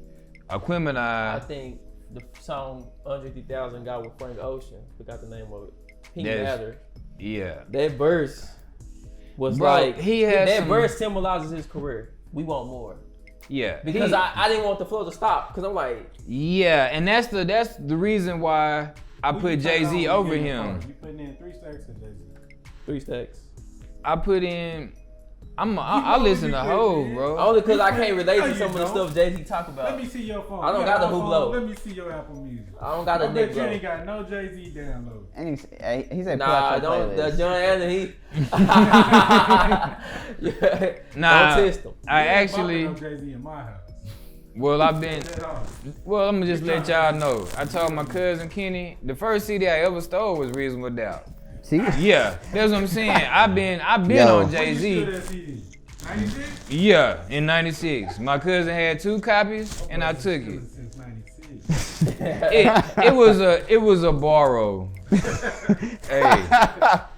Speaker 3: I
Speaker 4: Aquemini.
Speaker 3: think the song Andre 3000 got with Frank Ocean, forgot the name of it. Pink
Speaker 4: That's-
Speaker 3: Matter.
Speaker 4: Yeah.
Speaker 3: That verse was
Speaker 4: Bro,
Speaker 3: like
Speaker 4: he had
Speaker 3: that
Speaker 4: some-
Speaker 3: verse symbolizes his career. We want more.
Speaker 4: Yeah.
Speaker 3: Because
Speaker 4: He-
Speaker 3: I didn't want the flow to stop. Because I'm like,
Speaker 4: Yeah, and that's the reason why I
Speaker 1: Who
Speaker 4: put
Speaker 1: you turn
Speaker 4: Jay-Z
Speaker 1: on when
Speaker 4: over
Speaker 1: you get in the
Speaker 4: him.
Speaker 1: car? You putting in 3 Stacks or Jay-Z?
Speaker 3: 3 Stacks.
Speaker 4: I put in. I
Speaker 1: know
Speaker 4: listen
Speaker 1: you
Speaker 4: to
Speaker 1: put
Speaker 4: Hove,
Speaker 1: in.
Speaker 4: bro.
Speaker 3: Only because I
Speaker 1: You
Speaker 3: can't
Speaker 1: put-
Speaker 3: relate
Speaker 1: No,
Speaker 3: to
Speaker 1: you
Speaker 3: some of the
Speaker 1: don't.
Speaker 3: stuff Jay-Z talk about.
Speaker 1: Let me see your phone.
Speaker 3: I don't
Speaker 1: You
Speaker 3: got the
Speaker 1: an
Speaker 3: Who
Speaker 1: iPhone?
Speaker 3: Blow.
Speaker 1: Let me see your Apple Music.
Speaker 3: I don't got a
Speaker 1: I bet
Speaker 3: dick
Speaker 1: you
Speaker 3: blow.
Speaker 1: ain't got no Jay-Z download.
Speaker 2: And he said, pull
Speaker 3: Nah,
Speaker 2: out your
Speaker 3: don't.
Speaker 2: playlist.
Speaker 3: John Allen, he. Yeah,
Speaker 4: Nah,
Speaker 3: don't test him.
Speaker 4: I
Speaker 1: You ain't
Speaker 4: actually.
Speaker 1: bumping no Jay-Z in my house.
Speaker 4: Well, I've been.
Speaker 1: At all.
Speaker 4: Well, I'm gonna just let y'all know. I told my cousin Kenny the first CD I ever stole was Reasonable Doubt.
Speaker 2: See?
Speaker 4: Yeah, that's what I'm saying. I've been
Speaker 2: Yo.
Speaker 4: on
Speaker 1: When you steal
Speaker 4: Jay-Z.
Speaker 1: that CD? 96?
Speaker 4: Yeah, in '96. My cousin had 2 copies, and I took it.
Speaker 1: Since 96.
Speaker 4: It was a borrow. Hey,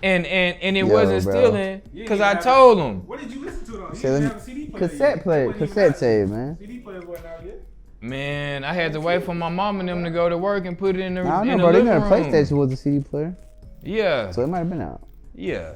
Speaker 4: and it
Speaker 2: Yo,
Speaker 4: wasn't
Speaker 2: bro.
Speaker 4: stealing
Speaker 1: You
Speaker 4: because
Speaker 1: ain't
Speaker 4: I
Speaker 1: have-
Speaker 4: told him.
Speaker 1: What did you listen to it on? You
Speaker 2: Say,
Speaker 1: didn't
Speaker 2: let
Speaker 1: have
Speaker 2: me-
Speaker 1: a CD player
Speaker 2: cassette
Speaker 1: yet.
Speaker 2: player,
Speaker 1: It wasn't even
Speaker 2: cassette
Speaker 1: out.
Speaker 2: tape, man.
Speaker 1: CD players wasn't out yet.
Speaker 4: Man, I had to wait for my mom and them to go to work and put it in the
Speaker 2: I
Speaker 4: in
Speaker 2: don't
Speaker 4: the
Speaker 2: know, bro. They
Speaker 4: living
Speaker 2: got a
Speaker 4: room.
Speaker 2: PlayStation with a CD player,
Speaker 4: Yeah,
Speaker 2: so it might have been out.
Speaker 4: yeah.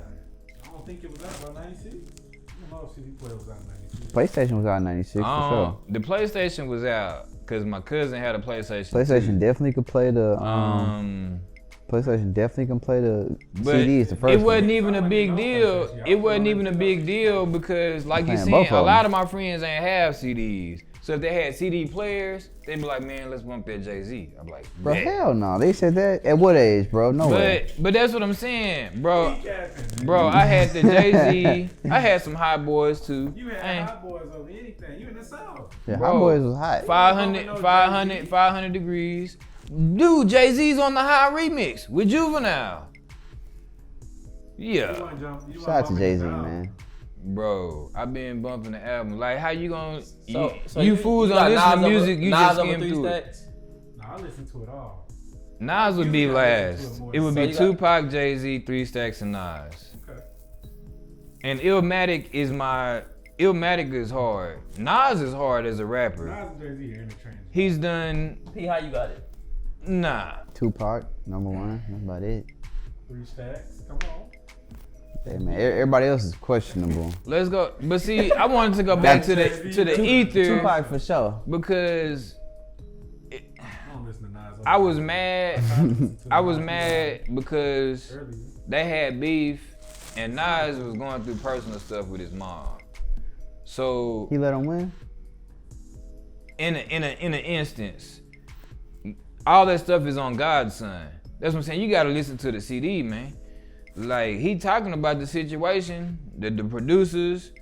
Speaker 1: I don't think it was out about 96. I don't know if CD player was out in 96.
Speaker 2: PlayStation was out in '96 for sure.
Speaker 4: The PlayStation was out because my cousin had a PlayStation.
Speaker 2: PlayStation definitely could play the
Speaker 4: Um,
Speaker 2: PlayStation definitely can play the
Speaker 4: but
Speaker 2: CDs. The first
Speaker 4: it wasn't
Speaker 2: one.
Speaker 4: even a big deal. It wasn't even a big deal because, like you
Speaker 2: Playing
Speaker 4: said,
Speaker 2: both
Speaker 4: a
Speaker 2: of
Speaker 4: lot
Speaker 2: them.
Speaker 4: of my friends ain't have CDs. So if they had CD players, they'd be like, "Man, let's bump that Jay-Z." I'm like,
Speaker 2: Bro,
Speaker 4: "Bet."
Speaker 2: hell no. They said that at what age, bro? No way.
Speaker 4: But that's what I'm saying, bro.
Speaker 1: He capping.
Speaker 4: Bro, I had the Jay-Z. I had some hot boys too.
Speaker 1: You
Speaker 4: I
Speaker 1: had
Speaker 4: ain't-
Speaker 1: Hot Boys over anything. You in the South.
Speaker 2: Yeah,
Speaker 4: bro,
Speaker 2: Hot Boys was hot.
Speaker 4: 500 degrees. Dude, Jay-Z's on the High remix with Juvenile. Yeah.
Speaker 1: You wasn't jump- you
Speaker 2: Shout
Speaker 1: wasn't
Speaker 2: out to
Speaker 1: bumping
Speaker 2: Jay-Z,
Speaker 1: it down.
Speaker 2: man.
Speaker 4: Bro, I've been bumping the album. Like, how you gonna...
Speaker 3: So
Speaker 4: you fools don't listen to music, you just
Speaker 3: over
Speaker 4: skim
Speaker 3: 3
Speaker 4: through it.
Speaker 3: Stacks.
Speaker 1: Nah, I listen to it all.
Speaker 4: Nas would be
Speaker 1: You gotta listen to
Speaker 4: last.
Speaker 1: it more.
Speaker 4: It would
Speaker 3: So
Speaker 4: be
Speaker 3: you got-
Speaker 4: Tupac, Jay-Z, 3 Stacks, and Nas.
Speaker 1: Okay.
Speaker 4: And Illmatic is my... Illmatic is hard. Nas is hard as a rapper.
Speaker 1: Nas and Jay-Z are interchangeable.
Speaker 4: He's done...
Speaker 3: P, how you got it?
Speaker 4: Nah.
Speaker 2: Tupac, #1. That's about it.
Speaker 1: 3 Stacks. Come on.
Speaker 2: Hey man, everybody else is questionable.
Speaker 4: Let's go. But see, I wanted to go back to the ether
Speaker 2: Tupac for sure.
Speaker 4: because
Speaker 1: I don't listen to Nas.
Speaker 4: I was mad.
Speaker 1: listen to
Speaker 4: I was
Speaker 1: Nas
Speaker 4: mad because
Speaker 1: earlier.
Speaker 4: they had beef and Nas was going through personal stuff with his mom. So
Speaker 2: He let him win.
Speaker 4: in an instance, all that stuff is on God's son. That's what I'm saying. You gotta listen to the CD, man. Like, he talking about the situation, the producers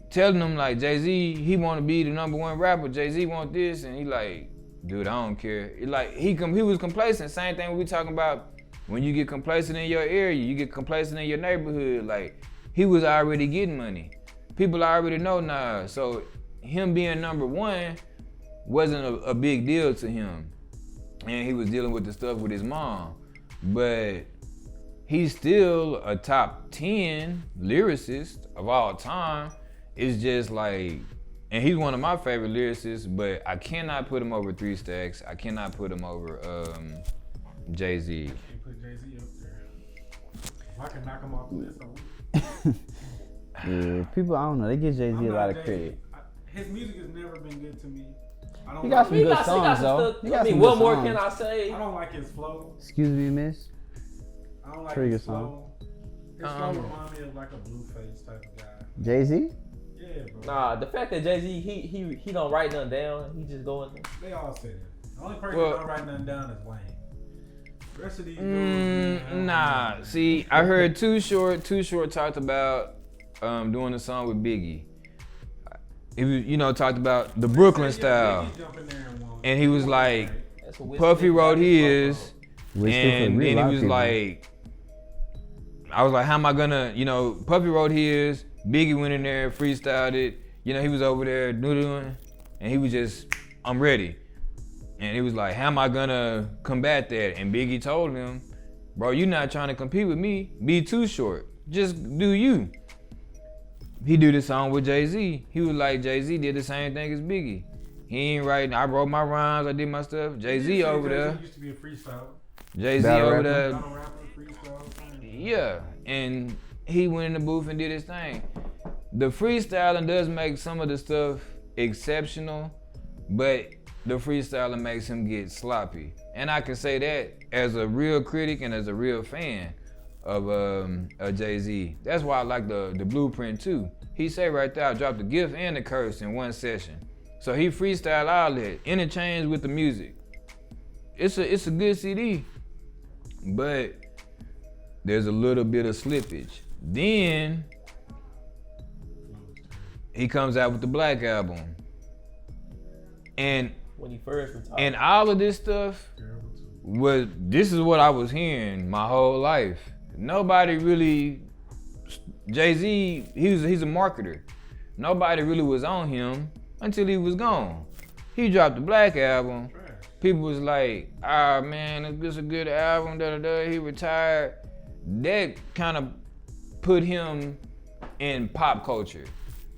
Speaker 4: telling them like Jay-Z, he want to be the #1 rapper. Jay-Z want this, and he like, dude, I don't care. He was complacent. Same thing we talking about When you get complacent in your area, you get complacent in your neighborhood. Like, he was already getting money. People already know Nas. So him being number one wasn't a big deal to him. And he was dealing with the stuff with his mom. But he's still a top 10 lyricist of all time. It's just like, and he's one of my favorite lyricists, but I cannot put him over 3 Stacks. I cannot put him over Jay-Z.
Speaker 1: Can't put Jay-Z up there. If I can knock him off the list, I would.
Speaker 2: Yeah, people, I don't know, they give Jay-Z
Speaker 1: I'm
Speaker 2: a
Speaker 1: not
Speaker 2: lot of
Speaker 1: Jay-Z.
Speaker 2: credit.
Speaker 1: His music has never been good to me. I don't
Speaker 2: He got
Speaker 1: like
Speaker 2: some
Speaker 3: He
Speaker 2: good
Speaker 3: got some
Speaker 2: songs, though.
Speaker 3: stuff.
Speaker 2: He got
Speaker 3: I mean,
Speaker 2: some
Speaker 3: what
Speaker 2: good
Speaker 3: more
Speaker 2: songs.
Speaker 3: can I say?
Speaker 1: I don't like his flow.
Speaker 2: Excuse me, miss.
Speaker 1: I don't like
Speaker 2: Pretty
Speaker 1: his
Speaker 2: good song.
Speaker 1: flow. His flow reminds me of like a Blueface type of guy.
Speaker 2: Jay-Z?
Speaker 1: Yeah, bro.
Speaker 3: Nah, the fact that Jay-Z, he don't write nothing down. He just go in there.
Speaker 1: They all say that. The only person
Speaker 4: Well-
Speaker 1: that don't write nothing down is Wayne. The rest of these dudes, man, I don't
Speaker 4: Nah,
Speaker 1: know.
Speaker 4: see, I heard Too Short talked about doing a song with Biggie. He was, talked about the Brooklyn style.
Speaker 1: Biggie jump in there and won.
Speaker 4: And he was like,
Speaker 3: That's what
Speaker 4: Puffy wrote his,
Speaker 2: Which
Speaker 4: and then he was like, I was like, how am I gonna, Puffy wrote his, Biggie went in there, freestyled it, he was over there doing, and he was just, I'm ready. And he was like, how am I gonna combat that? And Biggie told him, bro, you're not trying to compete with me, be Too Short, just do you. He do this song with Jay-Z. He was like, Jay-Z did the same thing as Biggie. He ain't writing, I wrote my rhymes, I did my stuff. Jay-Z over there.
Speaker 1: Jay-Z used to be a freestyle.
Speaker 4: Jay-Z
Speaker 2: Battle
Speaker 4: over
Speaker 2: rapper.
Speaker 4: there.
Speaker 1: Battle rapper, freestyle.
Speaker 4: Yeah, and he went in the booth and did his thing. The freestyling does make some of the stuff exceptional, but the freestyling makes him get sloppy. And I can say that as a real critic and as a real fan of Jay-Z. That's why I like the Blueprint too. He say right there, I dropped the gift and the curse in one session. So he freestyle all that, interchange with the music. It's a good CD, but there's a little bit of slippage. Then he comes out with the Black Album. And
Speaker 3: when he first retired.
Speaker 4: and all of this stuff this is what I was hearing my whole life. Nobody really, Jay-Z, he's a marketer. Nobody really was on him until he was gone. He dropped the Black Album. People was like, ah man, this is a good album, He retired. That kind of put him in pop culture.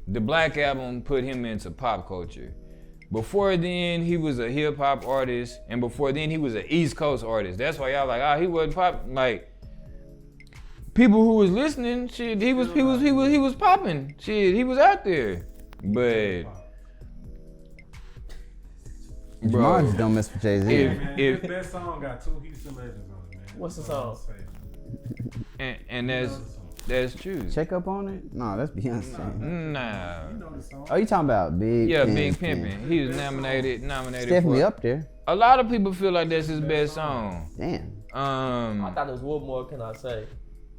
Speaker 4: The Black Album put him into pop culture. Before then, he was a hip hop artist, and before then, he was an East Coast artist. That's why y'all like, he wasn't pop. Like, people who was listening, shit, he was popping. Shit, he was out there. But,
Speaker 2: Jamal
Speaker 4: bro,
Speaker 2: just don't mess with Jay-Z.
Speaker 1: Man,
Speaker 4: If-
Speaker 1: his best song got 2 Houston legends on it, man.
Speaker 3: What's the
Speaker 1: That's all
Speaker 3: song?
Speaker 1: I'll say.
Speaker 4: and
Speaker 1: You know the song.
Speaker 4: that's true.
Speaker 2: Check up on it? No, that's Beyonce.
Speaker 4: Nah.
Speaker 1: You know the song.
Speaker 2: Oh, you talking about Big
Speaker 4: Yeah,
Speaker 2: Pimpin'.
Speaker 4: Big Pimpin'. He was nominated
Speaker 2: Definitely
Speaker 4: for.
Speaker 2: up there.
Speaker 4: A lot of people feel like that's his best song.
Speaker 2: Damn.
Speaker 3: I thought it was what more can I say?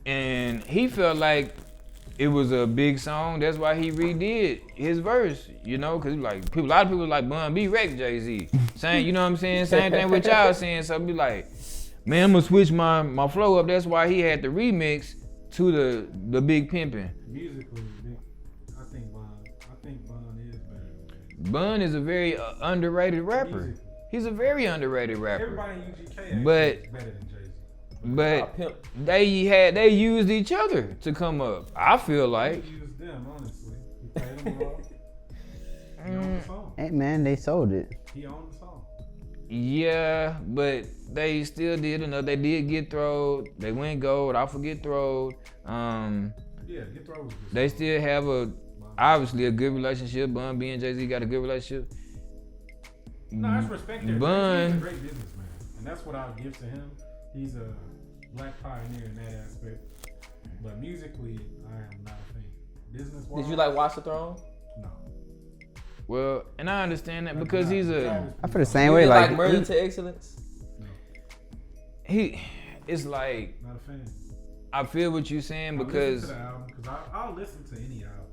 Speaker 4: And he felt like it was a big song. That's why he redid his verse, because like a lot of people like Bun B wrecked Jay-Z. Same, you know what I'm saying? Same thing with y'all saying. So be like, man, I'm gonna switch my flow up. That's why he had the remix to the Big Pimpin'.
Speaker 1: Musically, I think Bun is better than Jay-Z.
Speaker 4: Bun is a very underrated rapper.
Speaker 1: Musically.
Speaker 4: He's a very underrated rapper.
Speaker 1: Everybody in UGK actually
Speaker 4: But-
Speaker 1: is better than Jay-Z.
Speaker 4: But
Speaker 3: Pimp.
Speaker 4: they used each other to come up. I feel like.
Speaker 1: He used them, honestly. He played them well. He owned the song.
Speaker 2: Hey man, they sold it.
Speaker 1: He owned the song.
Speaker 4: Yeah, but they still did enough. They did get throwed. They went gold. I forget throwed.
Speaker 1: Yeah, Get Throw was good.
Speaker 4: They still have obviously a good relationship. Bun B and Jay-Z got a good relationship.
Speaker 1: No, that's respect there.
Speaker 4: Bun-
Speaker 1: He's a great businessman. And that's what I'll give to him. He's a black pioneer in that aspect. But musically, I am not a fan. Business-wise,
Speaker 3: Did you like Watch the Throne?
Speaker 1: No.
Speaker 4: Well, and I understand that because he's a
Speaker 2: I feel the same
Speaker 3: You
Speaker 2: way.
Speaker 3: did
Speaker 2: Like,
Speaker 3: Murder to Excellence?
Speaker 4: it's like
Speaker 1: Not a fan.
Speaker 4: I feel what you're saying
Speaker 1: I'll
Speaker 4: because
Speaker 1: listen to the album because I'll listen to any album.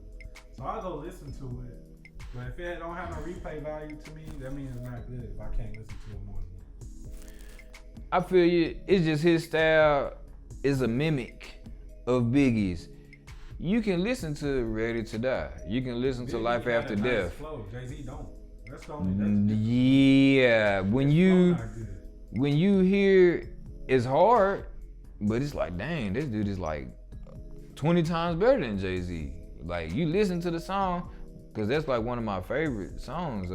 Speaker 1: So I'll go listen to it. But if it don't have no replay value to me, that means it's not good if I can't listen to it more than once.
Speaker 4: I feel you. It's just his style is a mimic of Biggie's. You can listen to Ready to Die. You can listen to Life After Death.
Speaker 1: Flow. Jay-Z don't. That's the only.
Speaker 4: Yeah, when you hear it's hard, but it's like, dang, this dude is like 20 times better than Jay-Z. Like, you listen to the song, because that's like one of my favorite songs.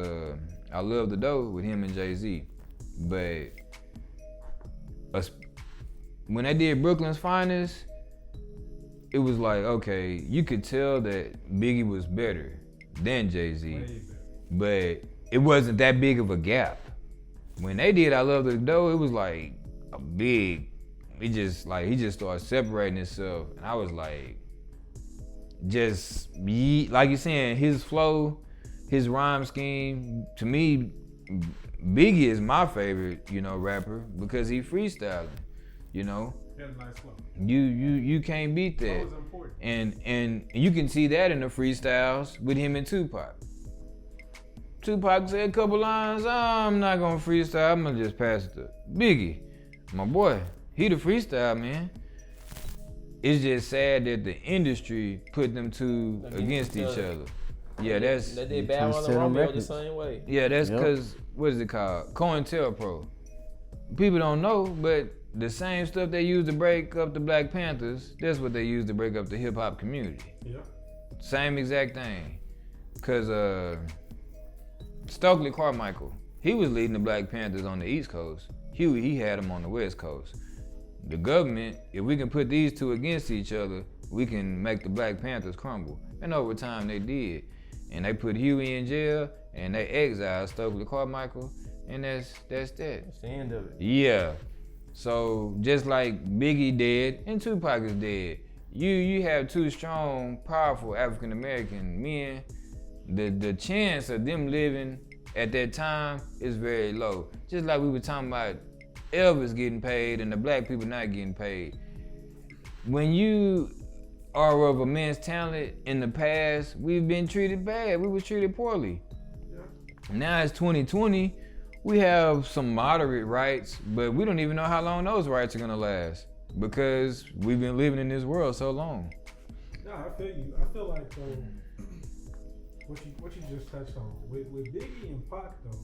Speaker 4: I Love the Dough with him and Jay-Z. But when they did Brooklyn's Finest, it was like, okay, you could tell that Biggie was better than Jay-Z, but it wasn't that big of a gap. When they did I Love the Dough, it was like a big, he just started separating himself, and I was like, like you're saying, his flow, his rhyme scheme, to me, Biggie is my favorite, rapper, because he freestyling,
Speaker 1: He had a nice flow.
Speaker 4: You can't beat that.
Speaker 1: Flow is important.
Speaker 4: And you can see that in the freestyles with him and Tupac. Tupac said a couple lines, I'm not gonna freestyle, I'm gonna just pass it to Biggie. My boy, he the freestyle man. It's just sad that the industry put them two against each other. Yeah, that's...
Speaker 3: They did Bad on the Romeo the same way.
Speaker 4: Yeah, that's because, what is it called? COINTELPRO. People don't know, but the same stuff they used to break up the Black Panthers, that's what they used to break up the hip hop community.
Speaker 1: Yeah.
Speaker 4: Same exact thing. Cause Stokely Carmichael, he was leading the Black Panthers on the East Coast. Huey, he had them on the West Coast. The government, if we can put these two against each other, we can make the Black Panthers crumble. And over time they did. And they put Huey in jail and they exiled Stokely Carmichael, and that's that.
Speaker 3: That's the end of it.
Speaker 4: Yeah. So just like Biggie dead and Tupac is dead, you have two strong, powerful African American men. The chance of them living at that time is very low. Just like we were talking about Elvis getting paid and the black people not getting paid. When you are of immense talent in the past, we've been treated bad. We were treated poorly.
Speaker 1: Yeah.
Speaker 4: Now it's 2020. We have some moderate rights, but we don't even know how long those rights are gonna last because we've been living in this world so long.
Speaker 1: No, I feel you. I feel like what you just touched on with Biggie and Pac though.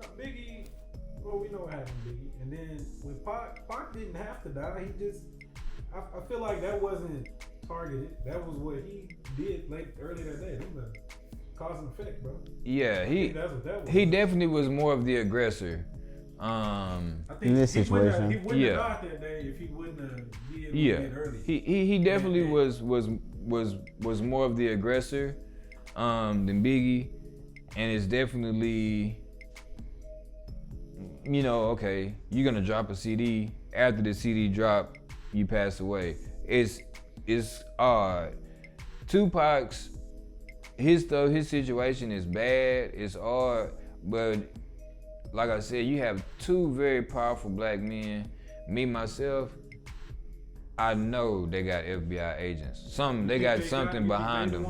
Speaker 1: No, Biggie, well, we know what happened to Biggie, and then with Pac didn't have to die. He just, I feel like that wasn't targeted. That was what he did early that day. That was a cause and effect, bro.
Speaker 4: Yeah,
Speaker 1: That's what that was.
Speaker 4: he definitely was more of the aggressor.
Speaker 1: I think
Speaker 2: in this situation,
Speaker 1: he wouldn't have died that day if he wouldn't have did what he did early.
Speaker 4: He definitely was more of the aggressor than Biggie, and it's definitely, okay, you're gonna drop a CD. After the CD drop, you pass away. It's odd. Tupac's his situation is bad. It's odd, but like I said, you have two very powerful black men. Me myself, I know they got FBI agents. They got something behind them.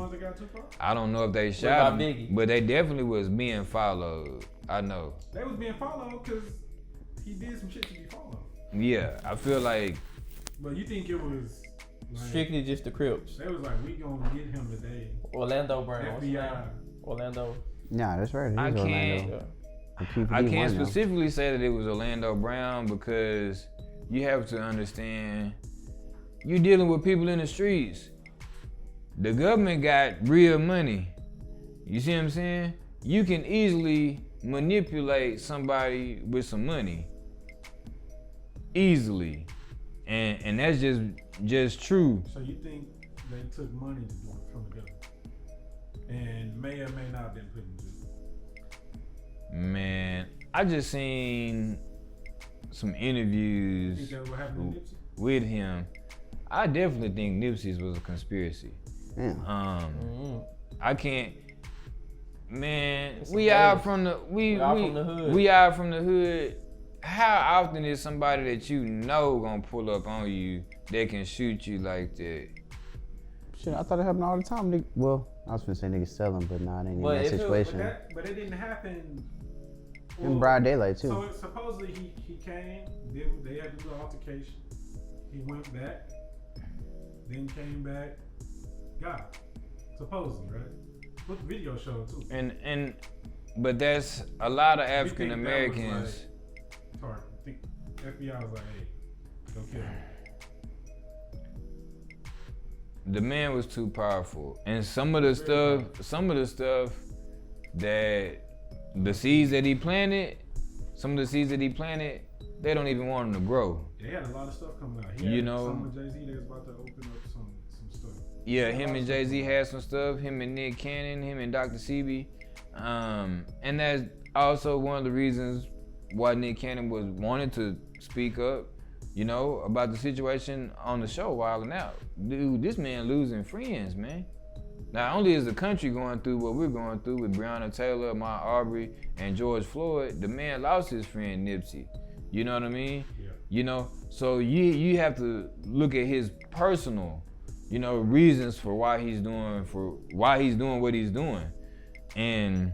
Speaker 4: I don't know if they shot him, but they definitely was being followed. I know.
Speaker 1: They was being followed because he did some shit to be followed.
Speaker 4: Yeah, I feel like.
Speaker 1: But you think it was like,
Speaker 3: strictly just the Crips?
Speaker 1: They was like, we gonna get him today.
Speaker 3: Orlando Brown.
Speaker 1: FBI.
Speaker 3: Orlando.
Speaker 2: Nah, that's right.
Speaker 4: I can't.
Speaker 2: Orlando.
Speaker 4: I can't specifically say that it was Orlando Brown because you have to understand, you're dealing with people in the streets. The government got real money. You see what I'm saying? You can easily manipulate somebody with some money. Easily. And that's just true.
Speaker 1: So you think they took money to do it from the government? And may or may not have been put in jail?
Speaker 4: Man, I just seen some interviews
Speaker 1: You think that what happened to Nipsey?
Speaker 4: with him. I definitely think Nipsey's was a conspiracy.
Speaker 2: Yeah.
Speaker 4: I can't. Man,
Speaker 3: It's
Speaker 4: we are from the
Speaker 3: We are from the hood.
Speaker 4: We are from the hood. How often is somebody that you know gonna pull up on you that can shoot you like that?
Speaker 2: Shit, I thought it happened all the time. Well, I was gonna say niggas sell them, but nah, it ain't in
Speaker 3: But
Speaker 2: that
Speaker 3: if it-
Speaker 2: situation.
Speaker 1: But it didn't happen
Speaker 2: In broad daylight too.
Speaker 1: So supposedly he came. They had to do an altercation. He went back, then came back, got it. Supposedly, right? What the video showed too.
Speaker 4: But there's a lot of
Speaker 1: You
Speaker 4: African
Speaker 1: think that was,
Speaker 4: Americans.
Speaker 1: like, target. I think FBI was like, hey, go kill him.
Speaker 4: The man was too powerful, and some of the stuff that the seeds that he planted, they don't even want him to grow.
Speaker 1: They had a lot of stuff coming out.
Speaker 4: You know,
Speaker 1: some of Jay-Z, they was about to open up some stuff.
Speaker 4: Yeah, him and Jay-Z had some stuff. Him and Nick Cannon, him and Dr. CB, and that's also one of the reasons why Nick Cannon was wanting to speak up. You know, about the situation on the show, Wildin' Out. Dude, this man losing friends, man. Not only is the country going through what we're going through with Breonna Taylor, Ahmaud Arbery, and George Floyd, the man lost his friend Nipsey. You know what I mean?
Speaker 1: Yeah.
Speaker 4: You know, so you have to look at his personal, you know, reasons for why he's doing what he's doing. And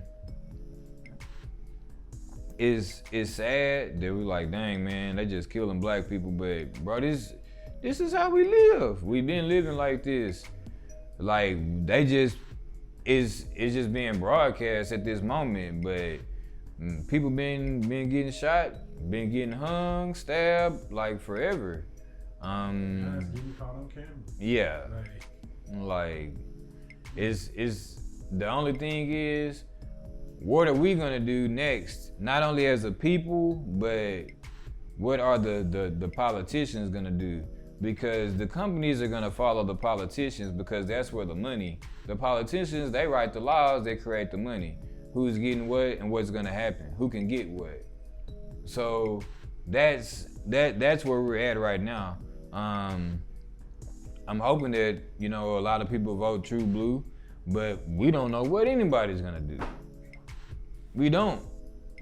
Speaker 4: it's sad that we're like, dang man, they just killing black people, but bro, this is how we live. We've been living like this. Like they just it's just being broadcast at this moment, but people been getting shot, been getting hung, stabbed, like forever.
Speaker 1: Guys getting caught on camera.
Speaker 4: Yeah. Like it's the only thing is, what are we gonna do next? Not only as a people, but what are the politicians gonna do? Because the companies are gonna follow the politicians because that's where the money. The politicians, they write the laws, they create the money. Who's getting what and what's gonna happen? Who can get what? So that's where we're at right now. I'm hoping that, you know, a lot of people vote True Blue, but we don't know what anybody's gonna do. We don't.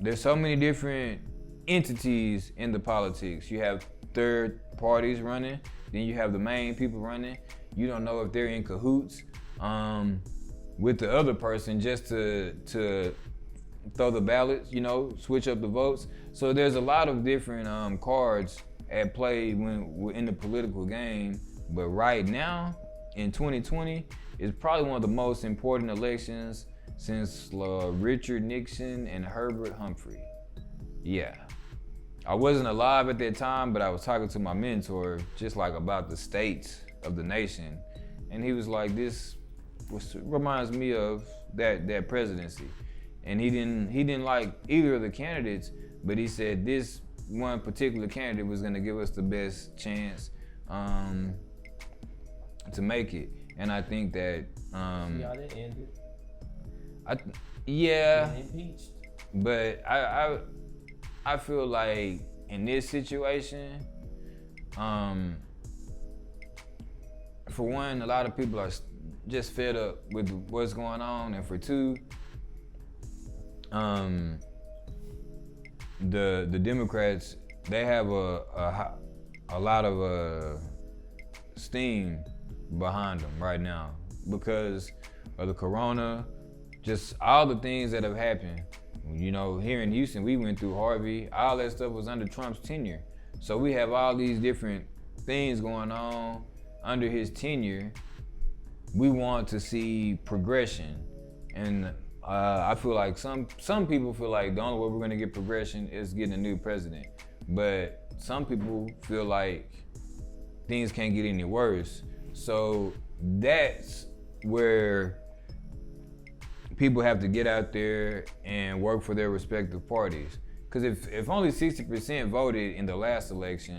Speaker 4: There's so many different entities in the politics. You have third parties running, then you have the main people running. You don't know if they're in cahoots with the other person just to throw the ballots, you know, switch up the votes. So there's a lot of different cards at play when we're in the political game. But right now, in 2020, it's probably one of the most important elections since Richard Nixon and Herbert Humphrey. Yeah. I wasn't alive at that time, but I was talking to my mentor just like about the states of the nation. And he was like, this reminds me of that presidency. And he didn't like either of the candidates, but he said this one particular candidate was gonna give us the best chance to make it. And I think that
Speaker 3: Yeah, they ended.
Speaker 4: Yeah,
Speaker 3: Impeached.
Speaker 4: but I feel like in this situation, for one, a lot of people are just fed up with what's going on, and for two, the Democrats, they have a lot of steam behind them right now because of the corona, just all the things that have happened. You know, here in Houston, we went through Harvey. All that stuff was under Trump's tenure. So we have all these different things going on under his tenure. We want to see progression. And I feel like some people feel like the only way we're gonna get progression is getting a new president. But some people feel like things can't get any worse. So that's where people have to get out there and work for their respective parties. Because if only 60% voted in the last election,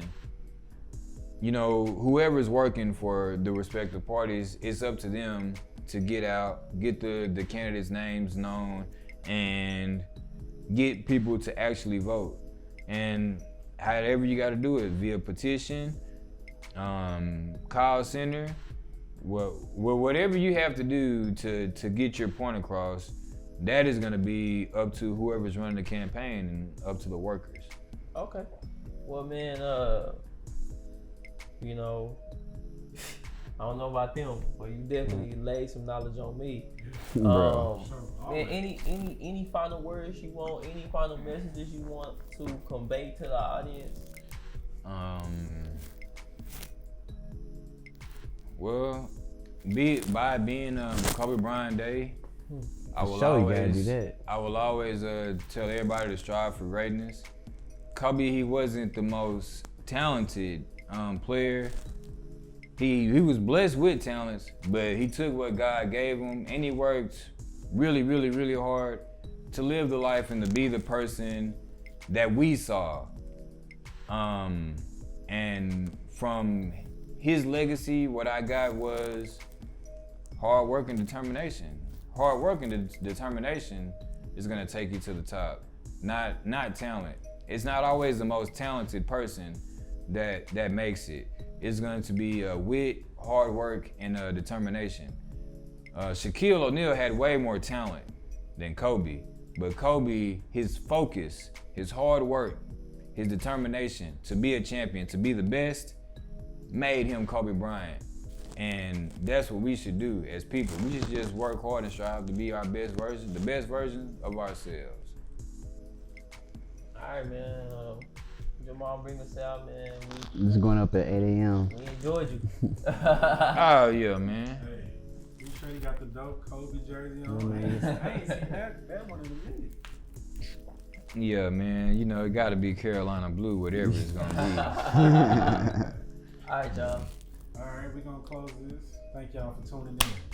Speaker 4: you know, whoever's working for the respective parties, it's up to them to get out, get the candidates' names known, and get people to actually vote. And however you gotta do it, via petition, call center, whatever you have to do to get your point across, that is gonna be up to whoever's running the campaign and up to the workers.
Speaker 3: Okay. Well, man, you know, I don't know about them, but you definitely laid some knowledge on me.
Speaker 2: Bro.
Speaker 3: Man, any final words you want? Any final messages you want to convey to the audience?
Speaker 4: Well, by being Kobe Bryant Day, I will
Speaker 2: Sure, you gotta
Speaker 4: always
Speaker 2: do that.
Speaker 4: I will always tell everybody to strive for greatness. Kobe, he wasn't the most talented player. He was blessed with talents, but he took what God gave him and he worked really, really, really hard to live the life and to be the person that we saw. And from his legacy, what I got was hard work and determination. Hard work and determination is gonna take you to the top, not talent. It's not always the most talented person that makes it. It's going to be wit, hard work, and determination. Shaquille O'Neal had way more talent than Kobe, but Kobe, his focus, his hard work, his determination to be a champion, to be the best, made him Kobe Bryant. And that's what we should do as people. We should just work hard and strive to be our best version, the best version of ourselves.
Speaker 3: All right, man. Jamal, bring us out, man.
Speaker 2: It's going up at 8 a.m.
Speaker 3: We enjoyed you.
Speaker 4: Oh yeah, man.
Speaker 1: Hey, you sure you got the dope Kobe jersey on?
Speaker 2: Yeah, man.
Speaker 1: I ain't seen that one in a minute.
Speaker 4: Yeah, man. You know, it got to be Carolina blue, whatever it's gonna
Speaker 3: All right, y'all.
Speaker 1: All right, we're gonna close this. Thank y'all for tuning in.